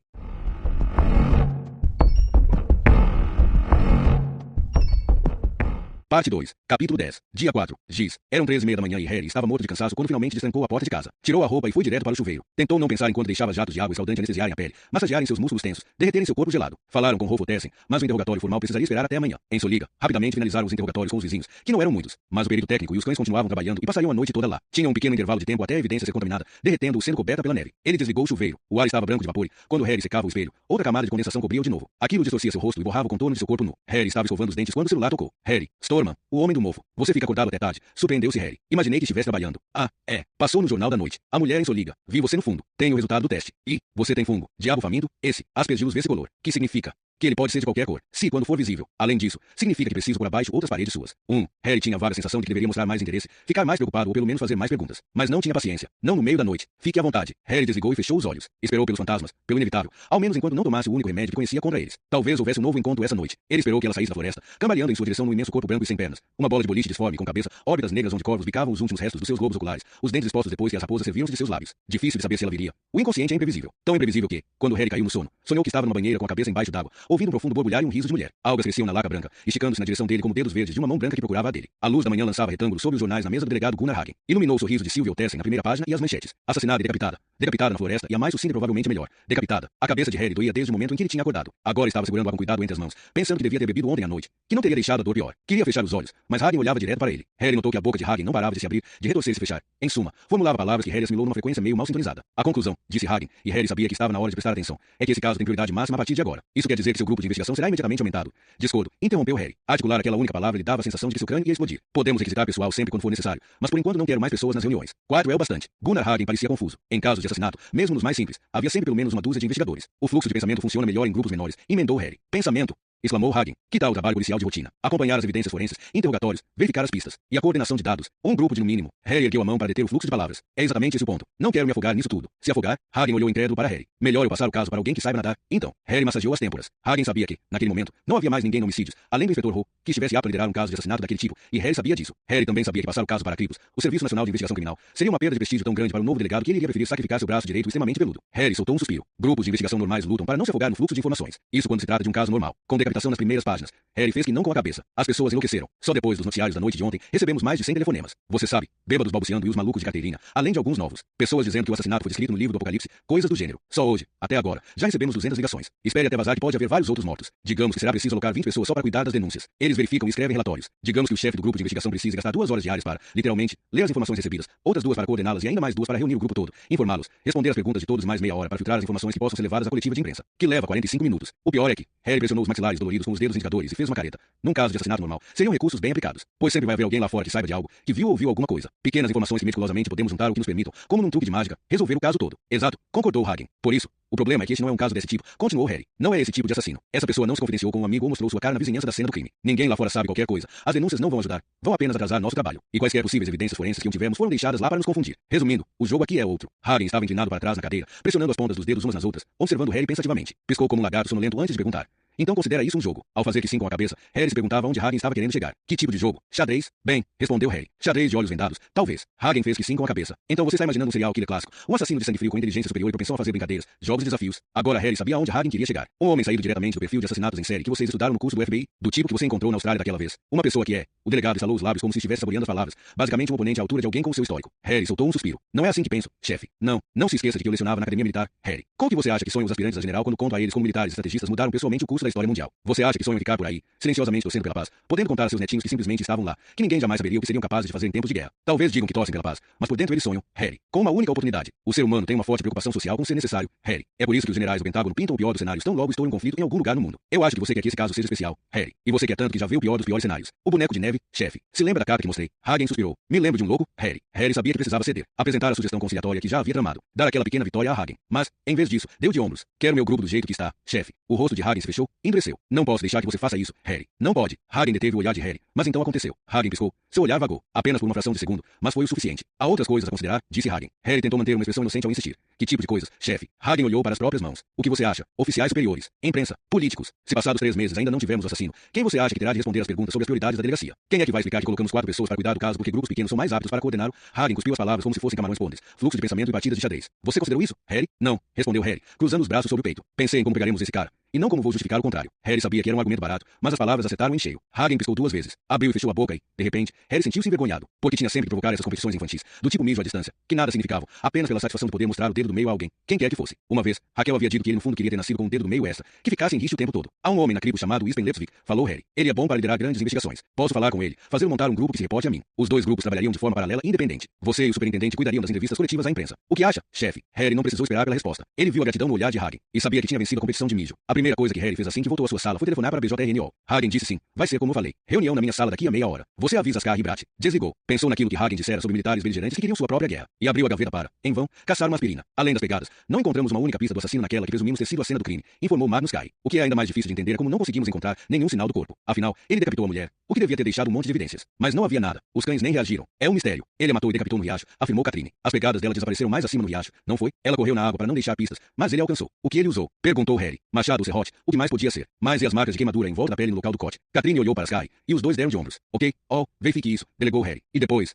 Parte 2, capítulo 10, dia 4, Giz. Eram 13h30 da manhã e Harry estava morto de cansaço quando finalmente destrancou a porta de casa. Tirou a roupa e foi direto para o chuveiro. Tentou não pensar enquanto deixava jatos de água escaldante anestesiarem a pele, massagearem seus músculos tensos, derreterem seu corpo gelado. Falaram com Rolf Otessen, mas o interrogatório formal precisaria esperar até amanhã. Em Soliga, rapidamente finalizaram os interrogatórios com os vizinhos, que não eram muitos, mas o perito técnico e os cães continuavam trabalhando e passariam a noite toda lá. Tinha um pequeno intervalo de tempo até a evidência ser contaminada, derretendo-o sendo coberta pela neve. Ele desligou o chuveiro. O ar estava branco de vapor e, quando Harry secava o espelho, outra camada de condensação cobria-o de novo. Aquilo distorcia seu rosto e borrava o contorno de seu corpo nu. Harry estava escovando os dentes quando o celular tocou. Harry, Storman, o homem do mofo. Você fica acordado até tarde. Surpreendeu-se Harry. Imaginei que estivesse trabalhando. Ah, é. Passou no jornal da noite. A mulher em Soliga. Vi você no fundo. Tem o resultado do teste. E, você tem fungo. Diabo faminto? Esse. Aspergillus vesicolor. Que significa? Que ele pode ser de qualquer cor, se quando for visível. Além disso, significa que preciso por abaixo outras paredes suas. Harry tinha a vaga sensação de que deveria mostrar mais interesse, ficar mais preocupado ou pelo menos fazer mais perguntas. Mas não tinha paciência. Não no meio da noite. Fique à vontade. Harry desligou e fechou os olhos. Esperou pelos fantasmas, pelo inevitável, ao menos enquanto não tomasse o único remédio que conhecia contra eles. Talvez houvesse um novo encontro essa noite. Ele esperou que ela saísse da floresta, cambaleando em sua direção no imenso corpo branco e sem pernas. Uma bola de boliche disforme com cabeça, órbitas negras onde corvos bicavam os últimos restos dos seus globos oculares, os dentes expostos depois que as raposas serviram-se de seus lábios. Difícil de saber se ela viria. O inconsciente é imprevisível. Tão imprevisível que, quando Harry caiu no sono, sonhou que estava numa banheira com a cabeça embaixo d'água, ouvindo um profundo borbulhar e um riso de mulher. Algas cresciam na laca branca, esticando-se na direção dele como dedos verdes de uma mão branca que procurava a dele. A luz da manhã lançava retângulos sobre os jornais na mesa do delegado Gunnar Hagen. Iluminou o sorriso de Sylvia Otessen na primeira página e as manchetes. Assassinada e decapitada. Decapitada na floresta e a mais sucinta e provavelmente melhor. Decapitada. A cabeça de Harry doía desde o momento em que ele tinha acordado. Agora estava segurando-a com cuidado entre as mãos, pensando que devia ter bebido ontem à noite, que não teria deixado a dor pior. Queria fechar os olhos, mas Hagen olhava direto para ele. Harry notou que a boca de Hagen não parava de se abrir, de retorcer e se fechar. Em suma, formulava palavras que Harry assimilou numa frequência meio mal sintonizada. A conclusão, disse Hagen, e Harry sabia que estava na hora de prestar atenção, é que esse caso tem prioridade máxima a partir de agora. Isso quer dizer que seu grupo de investigação será imediatamente aumentado. Discordo, interrompeu Harry. Articular aquela única palavra lhe dava a sensação de que seu crânio ia explodir. Podemos requisitar pessoal sempre quando for necessário, mas por enquanto não quero mais pessoas nas reuniões. 4 é o bastante. Gunnar Hagen parecia confuso. Em casos de assassinato, mesmo nos mais simples, havia sempre pelo menos uma dúzia de investigadores. O fluxo de pensamento funciona melhor em grupos menores, emendou Harry. Pensamento? Exclamou Hagen. Que tal o trabalho policial de rotina? Acompanhar as evidências forenses, interrogatórios, verificar as pistas e a coordenação de dados. Um grupo de no mínimo. Harry ergueu a mão para deter o fluxo de palavras. É exatamente esse o ponto. Não quero me afogar nisso tudo. Se afogar? Hagen olhou incrédulo para Harry. Melhor eu passar o caso para alguém que saiba nadar. Então, Harry massageou as têmporas. Hagen sabia que, naquele momento, não havia mais ninguém no homicídios, além do inspetor Ho, que estivesse apto a liderar um caso de assassinato daquele tipo, e Harry sabia disso. Harry também sabia que passar o caso para a Cripus, o Serviço Nacional de Investigação Criminal, seria uma perda de prestígio tão grande para o novo delegado que ele iria preferir sacrificar seu braço direito extremamente peludo. Harry soltou um suspiro. Grupos de investigação normais lutam para não se afogar no fluxo de informações. Isso quando se trata de um caso normal, com decapitação nas primeiras páginas. Harry fez que não com a cabeça. As pessoas enlouqueceram. Só depois dos noticiários da noite de ontem, recebemos mais de 100 telefonemas. Você sabe, bêbados balbuciando e os malucos de carteirinha, além de alguns novos. Pessoas dizendo que o assassinato foi descrito no livro do Apocalipse, coisas do gênero. Só hoje, até agora, já recebemos 200 ligações. Espere até vazar que pode haver vários outros mortos. Digamos que será preciso alocar 20 pessoas só para cuidar das denúncias. Eles verificam e escrevem relatórios. Digamos que o chefe do grupo de investigação precise gastar 2 horas diárias para, literalmente, ler as informações recebidas, outras 2 para coordená-las e ainda mais 2 para reunir o grupo todo, informá-los, responder as perguntas de todos mais meia hora para filtrar as informações que possam ser levadas à coletiva de imprensa, que leva 45 minutos. O pior é que Harry pressionou os maxilares doloridos com os dedos indicadores e fez uma careta. Num caso de assassinato normal, seriam recursos bem aplicados, pois sempre vai haver alguém lá fora que saiba de algo, que viu ou ouviu alguma coisa. Pequenas informações que meticulosamente podemos juntar o que nos permitam, como num truque de mágica, resolver o caso todo. Exato, concordou Hagen. Por isso, o problema é que esse não é um caso desse tipo, continuou Harry. Não é esse tipo de assassino. Essa pessoa não se confidenciou com um amigo ou mostrou sua cara na vizinhança da cena do crime. Ninguém lá fora sabe qualquer coisa. As denúncias não vão ajudar. Vão apenas atrasar nosso trabalho. E quaisquer possíveis evidências forenses que tivermos foram deixadas lá para nos confundir. Resumindo, o jogo aqui é outro. Hagen estava inclinado para trás na cadeira, pressionando as pontas dos dedos umas nas outras, observando Harry pensativamente. Piscou como um lagarto sonolento antes de perguntar. Então considera isso um jogo. Ao fazer que sim com a cabeça, Harry se perguntava onde Hagen estava querendo chegar. Que tipo de jogo? Xadrez? Bem, respondeu Harry. Xadrez de olhos vendados? Talvez. Hagen fez que sim com a cabeça. Então você está imaginando um serial killer clássico. Um assassino de sangue frio com inteligência superior e propensão a fazer brincadeiras, jogos e desafios. Agora Harry sabia onde Hagen queria chegar. Um homem saído diretamente do perfil de assassinatos em série que vocês estudaram no curso do FBI, do tipo que você encontrou na Austrália daquela vez. Uma pessoa que é. O delegado estalou os lábios como se estivesse saboreando as palavras. Basicamente um oponente à altura de alguém com o seu histórico. Harry soltou um suspiro. Não é assim que penso, chefe. Não se esqueça de que eu lecionava na academia militar, Harry. Com que você acha que sonham os aspirantes a general quando conto a eles como militares e estrategistas mudaram pessoalmente o curso da história mundial? Você acha que sonham ficar por aí, silenciosamente torcendo pela paz, podendo contar a seus netinhos que simplesmente estavam lá, que ninguém jamais saberia o que seriam capazes de fazer em tempos de guerra. Talvez digam que torcem pela paz, mas por dentro eles sonham, Harry, com uma única oportunidade. O ser humano tem uma forte preocupação social com ser necessário, Harry. É por isso que os generais do Pentágono pintam o pior dos cenários tão logo estou em um conflito em algum lugar no mundo. Eu acho que você quer que esse caso seja especial, Harry. E você quer tanto que já vê o pior dos piores cenários. O boneco de neve Deve, chefe. Se lembra da carta que mostrei? Hagen suspirou. Me lembro de um louco, Harry. Harry sabia que precisava ceder. Apresentar a sugestão conciliatória que já havia tramado. Dar aquela pequena vitória a Hagen. Mas, em vez disso, deu de ombros. Quero meu grupo do jeito que está, chefe. O rosto de Hagen se fechou, endureceu. Não posso deixar que você faça isso, Harry. Não pode. Hagen deteve o olhar de Harry. Mas então aconteceu. Hagen piscou. Seu olhar vagou. Apenas por uma fração de segundo. Mas foi o suficiente. Há outras coisas a considerar, disse Hagen. Harry tentou manter uma expressão inocente ao insistir. Que tipo de coisas, chefe? Hagen olhou para as próprias mãos. O que você acha? Oficiais superiores. Imprensa. Políticos. Se passados 3 meses ainda não tivemos o assassino, quem você acha que terá de responder as perguntas sobre as prioridades da delegacia? Quem é que vai explicar que colocamos 4 pessoas para cuidar do caso porque grupos pequenos são mais aptos para coordená-lo? Hagen cuspiu as palavras como se fossem camarões pontes. Fluxo de pensamento e partidas de xadrez. Você considerou isso, Harry? Não, respondeu Harry, cruzando os braços sobre o peito. Pensei em como pegaremos esse cara. E não como vou justificar o contrário. Harry sabia que era um argumento barato, mas as palavras acertaram em cheio. Hagen piscou 2 vezes. Abriu e fechou a boca e, de repente, Harry sentiu-se envergonhado, porque tinha sempre que provocar essas competições infantis, do tipo mijo à distância, que nada significavam, apenas pela satisfação de poder mostrar o dedo do meio a alguém, quem quer que fosse. Uma vez, Raquel havia dito que ele no fundo queria ter nascido com o dedo do meio extra, que ficasse em risco o tempo todo. Há um homem na tribo chamado Ispen Lepsvik, falou Harry. Ele é bom para liderar grandes investigações. Posso falar com ele, fazer montar um grupo que se reporte a mim. Os 2 grupos trabalhariam de forma paralela e independente. Você e o superintendente cuidariam das entrevistas coletivas à imprensa. O que acha, chefe? Harry não precisou esperar pela resposta. Ele viu a gratidão no olhar de Hagen e sabia que tinha vencido a competição de mijo. A primeira coisa que Harry fez assim que voltou à sua sala foi telefonar para a BJRNO. Hagen disse sim. Vai ser como eu falei. Reunião na minha sala daqui a meia hora. Você avisa Scar e Brat. Desligou. Pensou naquilo que Hagen dissera sobre militares beligerantes que queriam sua própria guerra. E abriu a gaveta para, em vão, caçar uma aspirina. Além das pegadas, não encontramos uma única pista do assassino naquela que presumimos ter sido a cena do crime, informou Magnus Sky. O que é ainda mais difícil de entender é como não conseguimos encontrar nenhum sinal do corpo. Afinal, ele decapitou a mulher, o que devia ter deixado um monte de evidências. Mas não havia nada. Os cães nem reagiram. É um mistério. Ele a matou e decapitou no riacho, afirmou Catherine. As pegadas dela desapareceram mais acima no riacho, não foi? Ela correu na água para não deixar pistas, mas ele alcançou. O que ele usou? Perguntou Harry. Machado ou serrote? O que mais podia ser? Mas e as marcas de queimadura em volta da pele no local do corte? Catherine olhou para Sky, e os 2 deram de ombros. Ok, verifique isso, delegou Harry. E depois,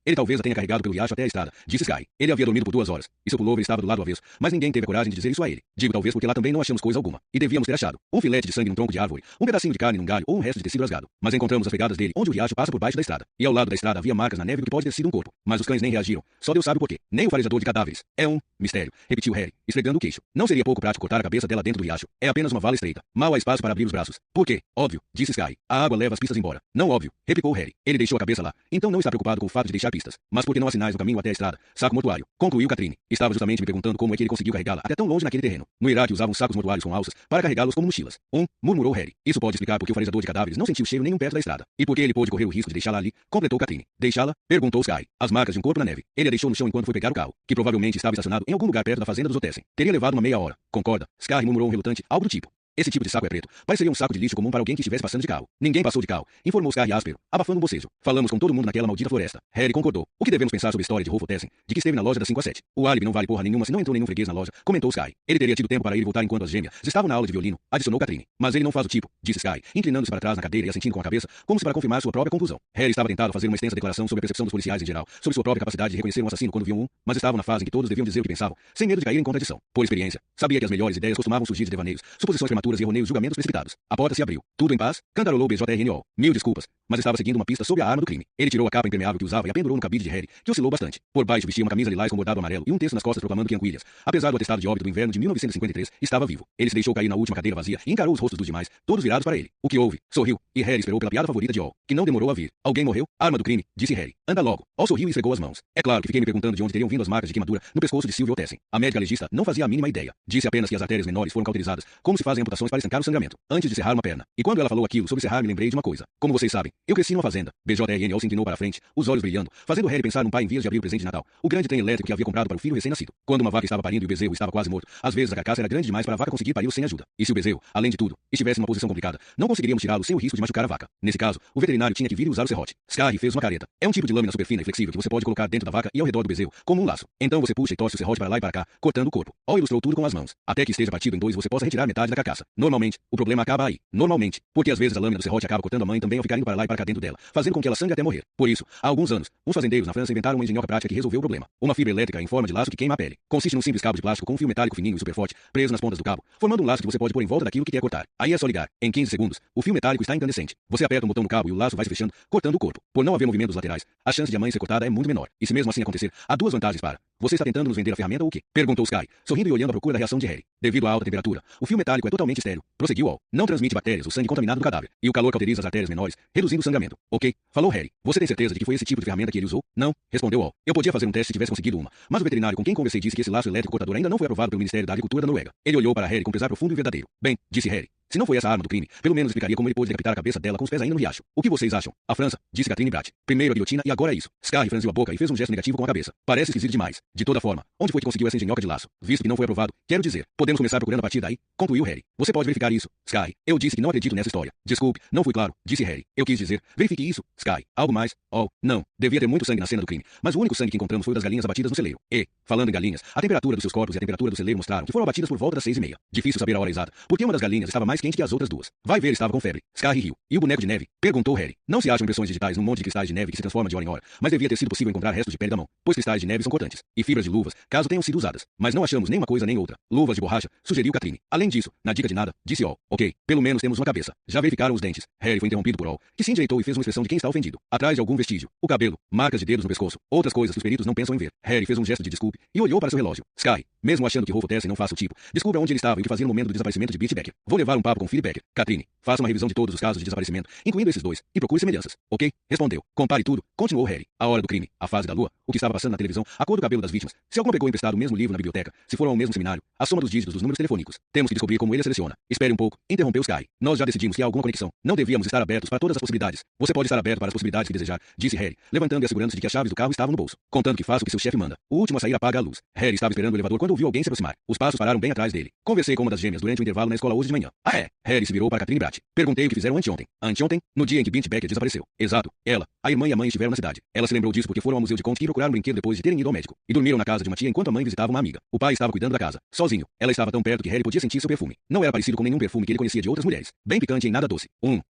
ele talvez a tenha carregado pelo riacho até a estrada, disse Sky. Ele havia dormido por 2 horas, e seu pullover estava do lado avesso, mas ninguém teve a coragem de dizer isso a ele. Digo talvez porque lá também não achamos coisa alguma. E devíamos ter achado um filete de sangue num tronco de árvore, um pedacinho de carne num galho ou um resto de tecido rasgado. Mas encontramos as pegadas dele onde o riacho passa por baixo da estrada. E ao lado da estrada havia marcas na neve do que pode ter sido um corpo. Mas os cães nem reagiram. Só Deus sabe o porquê. Nem o farejador de cadáveres. É um mistério, repetiu Harry, esfregando o queixo. Não seria pouco prático cortar a cabeça dela dentro do riacho. É apenas uma vala estreita. Mal há espaço para abrir os braços. Por quê? Óbvio, disse Sky. A água leva as pistas embora. Não óbvio, replicou Harry. Ele deixou a cabeça lá. Então não está preocupado com o fato de deixar pistas. Mas porque não há sinais no caminho até a estrada. Saco mortuário. Concluiu Catherine. Estava justamente me perguntando como é que ele conseguiu carregá-la até tão longe naquele terreno. No Iraque usavam sacos mortuários com alças para carregá-los como mochilas. Murmurou Harry. Isso pode explicar porque o farejador de cadáveres não sentiu cheiro nenhum perto da estrada. E porque ele pôde correr o risco de deixá-la ali, completou Catherine. Deixá-la? Perguntou Sky. As marcas de um corpo na neve. Ele a deixou no chão enquanto foi pegar o carro, que provavelmente estava estacionado em algum lugar perto da fazenda dos Otessen. Teria levado uma meia hora. Concorda? Sky murmurou um relutante, algo do tipo. Esse tipo de saco é preto. Pareceria um saco de lixo comum para alguém que estivesse passando de carro. Ninguém passou de carro, informou Sky áspero, abafando um bocejo. Falamos com todo mundo naquela maldita floresta. Harry concordou. O que devemos pensar sobre a história de Rolf Otessen, de que esteve na loja das 5 a 7? O álibi não vale porra nenhuma se não entrou nenhum freguês na loja, comentou Sky. Ele teria tido tempo para ir e voltar enquanto as gêmeas estavam na aula de violino, adicionou Catherine. Mas ele não faz o tipo, disse Sky, inclinando-se para trás na cadeira e assentindo com a cabeça, como se para confirmar sua própria conclusão. Harry estava tentado a fazer uma extensa declaração sobre a percepção dos policiais em geral, sobre sua própria capacidade de reconhecer um assassino quando viam um, mas estavam na fase em que todos deviam dizer o que pensavam, sem medo de cair em contradição. Por experiência, sabia que as melhores ideias costumavam surgir de devaneios, suposições prematuras e errôneos julgamentos precipitados. A porta se abriu. Tudo em paz? Cantarolou BJRNO. Mil desculpas, mas estava seguindo uma pista sobre a arma do crime. Ele tirou a capa impermeável que usava e a pendurou no cabide de Harry, que oscilou bastante. Por baixo vestia uma camisa lilás com bordado amarelo e um texto nas costas proclamando que Hank Williams, apesar do atestado de óbito do inverno de 1953, estava vivo. Ele se deixou cair na última cadeira vazia e encarou os rostos dos demais, todos virados para ele. O que houve? Sorriu, e Harry esperou pela piada favorita de All, que não demorou a vir. Alguém morreu? Arma do crime, disse Harry. Anda logo. All sorriu e esfregou as mãos. É claro que fiquei me perguntando de onde teriam vindo as marcas de queimadura no pescoço de Sylvia Otessen. A médica legista não fazia a mínima ideia. Disse apenas que as artérias menores foram cauterizadas, como se fazem amputações para estancar o sangramento, antes de serrar uma perna. E quando ela falou aquilo sobre serrar, me lembrei de uma coisa. Como vocês sabem, eu cresci numa fazenda. BJRNO se inclinou para a frente, os olhos brilhando, fazendo Harry pensar num pai em vias de abrir o presente de Natal, o grande trem elétrico que havia comprado para o filho recém-nascido. Quando uma vaca estava parindo e o bezerro estava quase morto, às vezes a carcaça era grande demais para a vaca conseguir parir sem ajuda. E se o bezerro, além de tudo, estivesse numa posição complicada, não conseguiríamos tirá-lo sem o risco de machucar a vaca. Nesse caso, o veterinário tinha que vir e usar o serrote. Sky fez uma careta. É um tipo de lâmina super fina e flexível que você pode colocar dentro da vaca e ao redor do bezerro, como um laço. Então você puxa e torce o serrote para lá e para cá, cortando o corpo. Ó ilustrou tudo com as mãos, até que esteja partido em dois e você possa retirar metade da carcaça. Normalmente, o problema acaba aí. Normalmente, porque às vezes a lâmina do serrote acaba cortando a mãe também ao ficar indo para lá e para cá dentro dela, fazendo com que ela sangre até morrer. Por isso, há alguns anos, uns fazendeiros na França inventaram uma engenhoca prática que resolveu o problema. Uma fibra elétrica em forma de laço que queima a pele. Consiste num simples cabo de plástico com um fio metálico fininho e super forte, preso nas pontas do cabo, formando um laço que você pode pôr em volta daquilo que quer cortar. Aí é só ligar. Em 15 segundos, o fio metálico está incandescente. Você aperta um botão no cabo e o laço vai se fechando, cortando o corpo. Por não haver movimentos laterais, a chance de a mãe ser cortada é muito menor. E se mesmo assim acontecer, há duas vantagens para. Você está tentando nos vender a ferramenta ou o quê? Perguntou Sky, sorrindo e olhando à procura da reação de Harry. Devido à alta temperatura, o fio metálico é totalmente estéril. Prosseguiu All. Não transmite bactérias, o sangue contaminado do cadáver. E o calor cauteriza as artérias menores, reduzindo o sangramento. Ok, falou Harry. Você tem certeza de que foi esse tipo de ferramenta que ele usou? Não, respondeu All. Eu podia fazer um teste se tivesse conseguido uma. Mas o veterinário com quem conversei disse que esse laço elétrico cortador ainda não foi aprovado pelo Ministério da Agricultura da Noruega. Ele olhou para Harry com pesar profundo e verdadeiro. Bem, disse Harry. Se não foi essa a arma do crime, pelo menos explicaria como ele pôde decapitar a cabeça dela com os pés ainda no riacho. O que vocês acham? A França, disse Catherine Bratt. Primeiro a guilhotina e agora é isso. Sky franziu a boca e fez um gesto negativo com a cabeça. Parece esquisito demais. De toda forma, onde foi que conseguiu essa engenhoca de laço? Visto que não foi aprovado, quero dizer, podemos começar procurando a partir daí, concluiu Harry. Você pode verificar isso, Sky. Eu disse que não acredito nessa história. Desculpe, não fui claro, disse Harry. Eu quis dizer, verifique isso, Sky. Algo mais? Oh, não. Devia ter muito sangue na cena do crime, mas o único sangue que encontramos foi o das galinhas abatidas no celeiro. E, falando em galinhas, a temperatura dos seus corpos e a temperatura do celeiro mostraram que foram abatidas por volta das 6:30. Difícil saber a hora exata, porque uma das galinhas estava mais quente que as outras duas. Vai ver, estava com febre. Sky riu. E o boneco de neve? Perguntou Harry. Não se acham impressões digitais num monte de cristais de neve que se transforma de hora em hora, mas devia ter sido possível encontrar restos de pele da mão, pois cristais de neve são cortantes, e fibras de luvas, caso tenham sido usadas. Mas não achamos nem uma coisa nem outra. Luvas de borracha, sugeriu Catherine. Além disso, na dica de nada, disse All. Ok, pelo menos temos uma cabeça. Já verificaram os dentes? Harry foi interrompido por All, que se endireitou e fez uma expressão de quem está ofendido. Atrás de algum vestígio, o cabelo, marcas de dedos no pescoço, outras coisas que os peritos não pensam em ver. Harry fez um gesto de desculpe e olhou para seu relógio. Sky, mesmo achando que Rolf Terce não faça o tipo, descubra onde ele estava e o que fazia no momento do desaparecimento de Beat Becker. Vou levar um papo com Philip Becker. Catherine, faça uma revisão de todos os casos de desaparecimento, incluindo esses dois, e procure semelhanças. Ok? Respondeu. Compare tudo. Continuou Harry. A hora do crime, a fase da lua, o que estava passando na televisão, a cor do cabelo das vítimas, se alguma pegou emprestado o mesmo livro na biblioteca, se foram ao mesmo seminário, a soma dos dígitos dos números telefônicos. Temos que descobrir como ele a seleciona. Espere um pouco. Interrompeu Sky. Nós já decidimos que há alguma conexão. Não devíamos estar abertos para todas as possibilidades. Você pode estar aberto para as possibilidades que desejar, disse Harry, levantando e assegurando-se de que as chaves do carro estavam no bolso. Contanto que faça o que seu chefe manda. O último a sair apaga a luz. Harry estava esperando o elevador quando ouviu alguém se aproximar. Os passos pararam bem atrás dele. Conversei com uma das gêmeas durante o intervalo na escola hoje de manhã. Ah, é? Harry se virou para Catherine Bratt. Perguntei o que fizeram anteontem. Anteontem? No dia em que Bint Becker desapareceu. Exato. Ela, a irmã e a mãe estiveram na cidade. Ela se lembrou disso porque foram ao museu de Conte e procuraram um brinquedo depois de terem ido ao médico. E dormiram na casa de uma tia enquanto a mãe visitava uma amiga. O pai estava cuidando da casa, sozinho. Ela estava tão perto que Harry podia sentir seu perfume. Não era parecido com nenhum perfume que ele conhecia de outras mulheres. Bem picante em nada doce.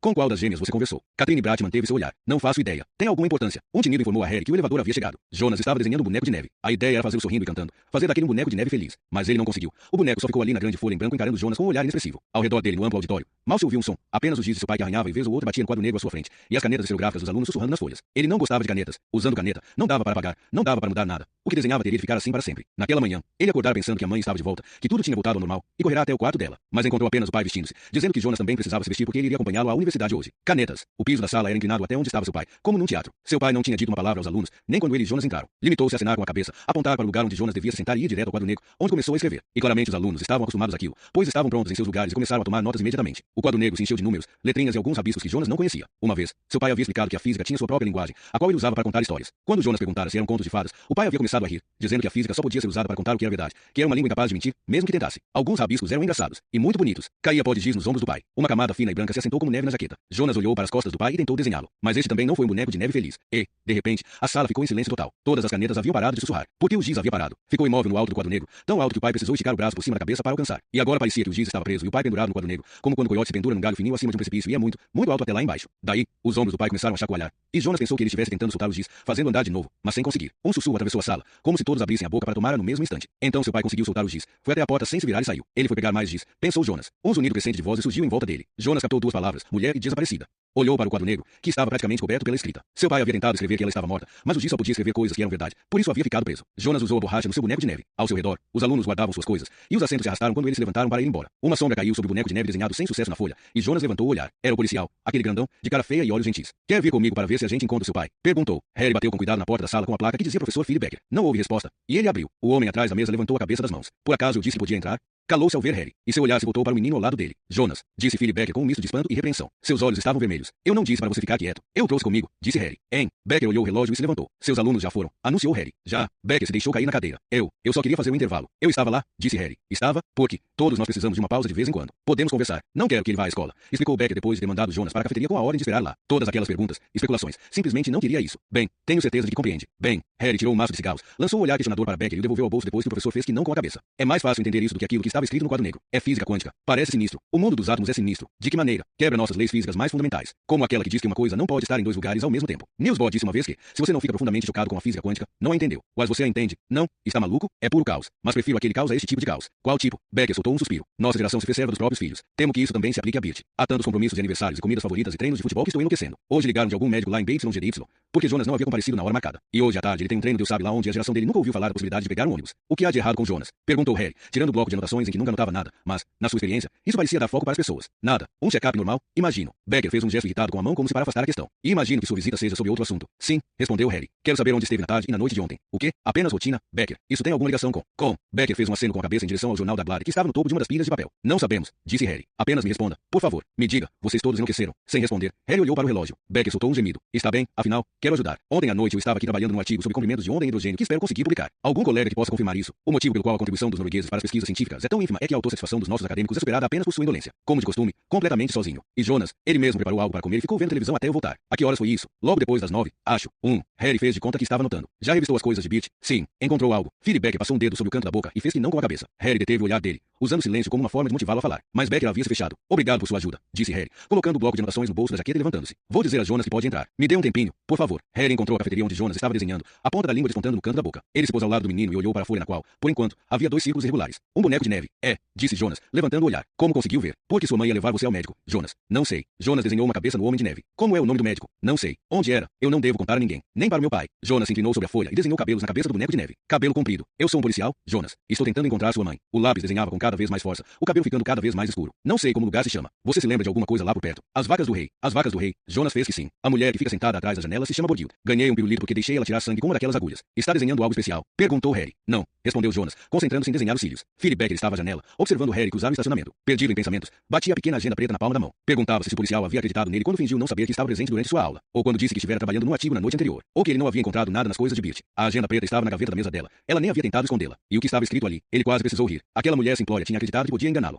Com qual das gêmeas você conversou? Catherine Bratt manteve seu olhar. Não faço ideia. Tem alguma importância. Um tinido informou a Harry que o elevador havia chegado. Jonas estava desenhando um boneco de neve. A ideia era fazê-lo sorrindo e cantando. Fazer daquele um boneco de neve feliz. Mas ele não conseguiu. O boneco só ficou ali na grande folha em branco encarando Jonas com um olhar inexpressivo. Ao redor dele, no amplo auditório, mal se ouvia um som. Apenas os giz de seu pai que arranhava e vez ou outra batia no quadro negro à sua frente. E as canetas esferográficas dos alunos sussurrando nas folhas. Ele não gostava de canetas. Usando caneta, não dava para apagar, não dava para mudar nada. O que desenhava teria de ficar assim para sempre. Naquela manhã, ele acordara pensando que a mãe estava de volta, que tudo tinha voltado ao normal, e correrá até o quarto dela. Mas encontrou apenas o pai vestindo-se, dizendo que Jonas também precisava se vestir porque ele iria acompanhá-lo à universidade hoje. Canetas. O piso da sala era inclinado até onde estava seu pai, como num teatro. Seu pai não tinha dito uma palavra aos alunos, nem quando ele e Jonas entraram. Limitou-se a acenar com a cabeça, apontar para o lugar onde Jonas devia se sentar e ir direto ao quadro negro, onde começou a escrever. E claramente os alunos estavam acostumados àquilo, pois estavam prontos em seus lugares e começaram a tomar notas imediatamente. O quadro negro se encheu de números, letrinhas e alguns rabiscos que Jonas não conhecia. Uma vez, seu pai havia explicado que a física tinha sua própria linguagem, a qual ele usava para contar histórias. Quando Jonas perguntara se eram contos de fadas, o pai havia começado a rir, dizendo que a física só podia ser usada para contar o que era verdade, que era uma língua incapaz de mentir, mesmo que tentasse. Alguns rabiscos eram engraçados e muito bonitos. Caía pó de giz nos ombros do pai. Uma camada fina e branca se assentou como neve na jaqueta. Jonas olhou para as costas do pai e tentou desenhá-lo, mas este também não foi um boneco de neve feliz. E, de repente, a sala ficou em silêncio total. Todas as canetas haviam parado de sussurrar, porque o giz havia parado. Ficou imóvel no alto do quadro negro, tão alto que o pai precisou esticar o braço por cima da cabeça para alcançar. E agora parecia que o giz estava preso e o pai pendurado no quadro negro, como quando o coiote se pendura num galho fininho acima de um precipício e é muito, muito alto até lá embaixo. Daí, os ombros do pai começaram a chacoalhar, e Jonas pensou que ele estivesse tentando soltar o giz, fazendo andar de novo, mas sem conseguir. Um sussurro atravessou a sala, como se todos abrissem a boca para tomar no mesmo instante. Então seu pai conseguiu soltar o giz. Foi até a porta sem se virar e saiu. Ele foi pegar mais giz, pensou Jonas. Um zunido crescente de vozes surgiu em volta dele. Jonas captou duas palavras, mulher e desaparecida. Olhou para o quadro negro, que estava praticamente coberto pela escrita. Seu pai havia tentado escrever que ela estava morta, mas o giz só podia escrever coisas que eram verdade, por isso havia ficado preso. Jonas usou a borracha no seu boneco de neve. Ao seu redor, os alunos guardavam suas coisas, e os assentos se arrastaram quando eles se levantaram para ir embora. Uma sombra caiu sobre o boneco de neve desenhado sem sucesso na folha, e Jonas levantou o olhar. Era o policial, aquele grandão, de cara feia e olhos gentis. Quer vir comigo para ver se a gente encontra seu pai? Perguntou. Harry bateu com cuidado na porta da sala com a placa que dizia professor Philip Becker. Não houve resposta, e ele abriu. O homem atrás da mesa levantou a cabeça das mãos. Por acaso eu disse que podia entrar? Calou-se ao ver Harry, e seu olhar se voltou para o menino ao lado dele. Jonas, disse Philip Becker com um misto de espanto e repreensão. Seus olhos estavam vermelhos. Eu não disse para você ficar quieto. Eu trouxe comigo, disse Harry. Hein? Becker olhou o relógio e se levantou. Seus alunos já foram, anunciou Harry. Já. Becker se deixou cair na cadeira. Eu só queria fazer um intervalo. Eu estava lá, disse Harry. Estava, porque todos nós precisamos de uma pausa de vez em quando. Podemos conversar. Não quero que ele vá à escola, explicou Becker depois de ter mandado Jonas para a cafeteria com a ordem de esperar lá. Todas aquelas perguntas, especulações, simplesmente não queria isso. Bem, tenho certeza de que compreende. Bem, Harry tirou um maço de cigarros, lançou um olhar questionador para Becker e o devolveu ao bolso depois que o professor fez que não com a cabeça. É mais fácil entender isso do que aquilo que estava escrito no quadro negro. É física quântica. Parece sinistro. O mundo dos átomos é sinistro. De que maneira? Quebra nossas leis físicas mais fundamentais. Como aquela que diz que uma coisa não pode estar em dois lugares ao mesmo tempo. Niels Bohr disse uma vez que, se você não fica profundamente chocado com a física quântica, não a entendeu. Mas você a entende? Não? Está maluco? É puro caos. Mas prefiro aquele caos a este tipo de caos. Qual tipo? Becker soltou um suspiro. Nossa geração se fez serva dos próprios filhos. Temo que isso também se aplique a Bert. Há tantos compromissos de aniversários e comidas favoritas e treinos de futebol que estou enlouquecendo. Hoje ligaram de algum médico lá em BYGDY, porque Jonas não havia comparecido na hora marcada. E hoje à tarde ele tem um treino Deus sabe lá onde a geração dele nunca ouviu falar da possibilidade de pegar um ônibus. O que há de errado com Jonas? Perguntou Harry, tirando o bloco de anotações em que nunca notava nada, mas, na sua experiência, isso parecia dar foco para as pessoas. Nada. Um check-up normal? Imagino. Becker fez um gesto irritado com a mão como se para afastar a questão. E imagino que sua visita seja sobre outro assunto. Sim, respondeu Harry. Quero saber onde esteve na tarde e na noite de ontem. O quê? Apenas rotina? Becker. Isso tem alguma ligação com? Becker fez um aceno com a cabeça em direção ao jornal da Glade que estava no topo de uma das pilhas de papel. Não sabemos, disse Harry. Apenas me responda. Por favor, me diga. Vocês todos enlouqueceram. Sem responder, Harry olhou para o relógio. Becker soltou um gemido. Está bem, afinal, quero ajudar. Ontem à noite eu estava aqui trabalhando num artigo sobre comprimentos de onda em hidrogênio que espero conseguir publicar. Algum colega que possa confirmar isso? O motivo pelo qual a contribuição dos noruegueses para as pesquisas científicas é tão ínfima é que a autossatisfação dos nossos acadêmicos é superada apenas por sua indolência. Como de costume, completamente sozinho. E Jonas, ele mesmo preparou algo para comer e ficou vendo televisão até eu voltar. A que horas foi isso? Logo depois das 9, acho. Harry fez de conta que estava anotando. Já revistou as coisas de Beach? Sim. Encontrou algo. Philip Becker passou um dedo sobre o canto da boca e fez que não com a cabeça. Harry deteve o olhar dele, usando o silêncio como uma forma de motivá-lo a falar. Mas Becker havia se fechado. Obrigado por sua ajuda, disse Harry, colocando o bloco de anotações no bolso da jaqueta e levantando-se. Vou dizer a Jonas que pode entrar. Me dê um tempinho, por favor. Harry encontrou a cafeteria onde Jonas estava desenhando, a ponta da língua despontando no canto da boca. Ele se pôs ao lado do menino e olhou para a folha na qual, por enquanto, havia 2 círculos irregulares. Um boneco de neve. É, disse Jonas, levantando o olhar. Como conseguiu ver? Porque sua mãe ia levar você ao médico. Jonas. Não sei. Jonas desenhou uma cabeça no homem de neve. Como é o nome do médico? Não sei. Onde era? Eu não devo contar a ninguém. Nem para o meu pai. Jonas se inclinou sobre a folha e desenhou cabelos na cabeça do boneco de neve. Cabelo comprido. Eu sou um policial? Jonas. Estou tentando encontrar sua mãe. O lápis desenhava com cada vez mais força, o cabelo ficando cada vez mais escuro. Não sei como o lugar se chama. Você se lembra de alguma coisa lá por perto? As vacas do rei. As vacas do rei. Jonas fez que sim. A mulher que fica sentada atrás da janela se chama Bodil. Ganhei um pirulito porque deixei ela tirar sangue com uma daquelas agulhas. Está desenhando algo especial? Perguntou Harry. Não, respondeu Jonas, concentrando-se em desenhar os cílios. Philip Becker estava à janela, observando Harry cruzar o estacionamento. Perdido em pensamentos, batia a pequena agenda preta na palma da mão. Perguntava-se se o policial havia acreditado nele quando fingiu não saber que estava presente durante sua aula, ou quando disse que estivera trabalhando no artigo na noite anterior, ou que ele não havia encontrado nada nas coisas de Birch. A agenda preta estava na gaveta da mesa dela. Ela nem havia tentado escondê-la. E o que estava escrito ali? Ele quase precisou rir. Aquela mulher simplória tinha acreditado que podia enganá-lo.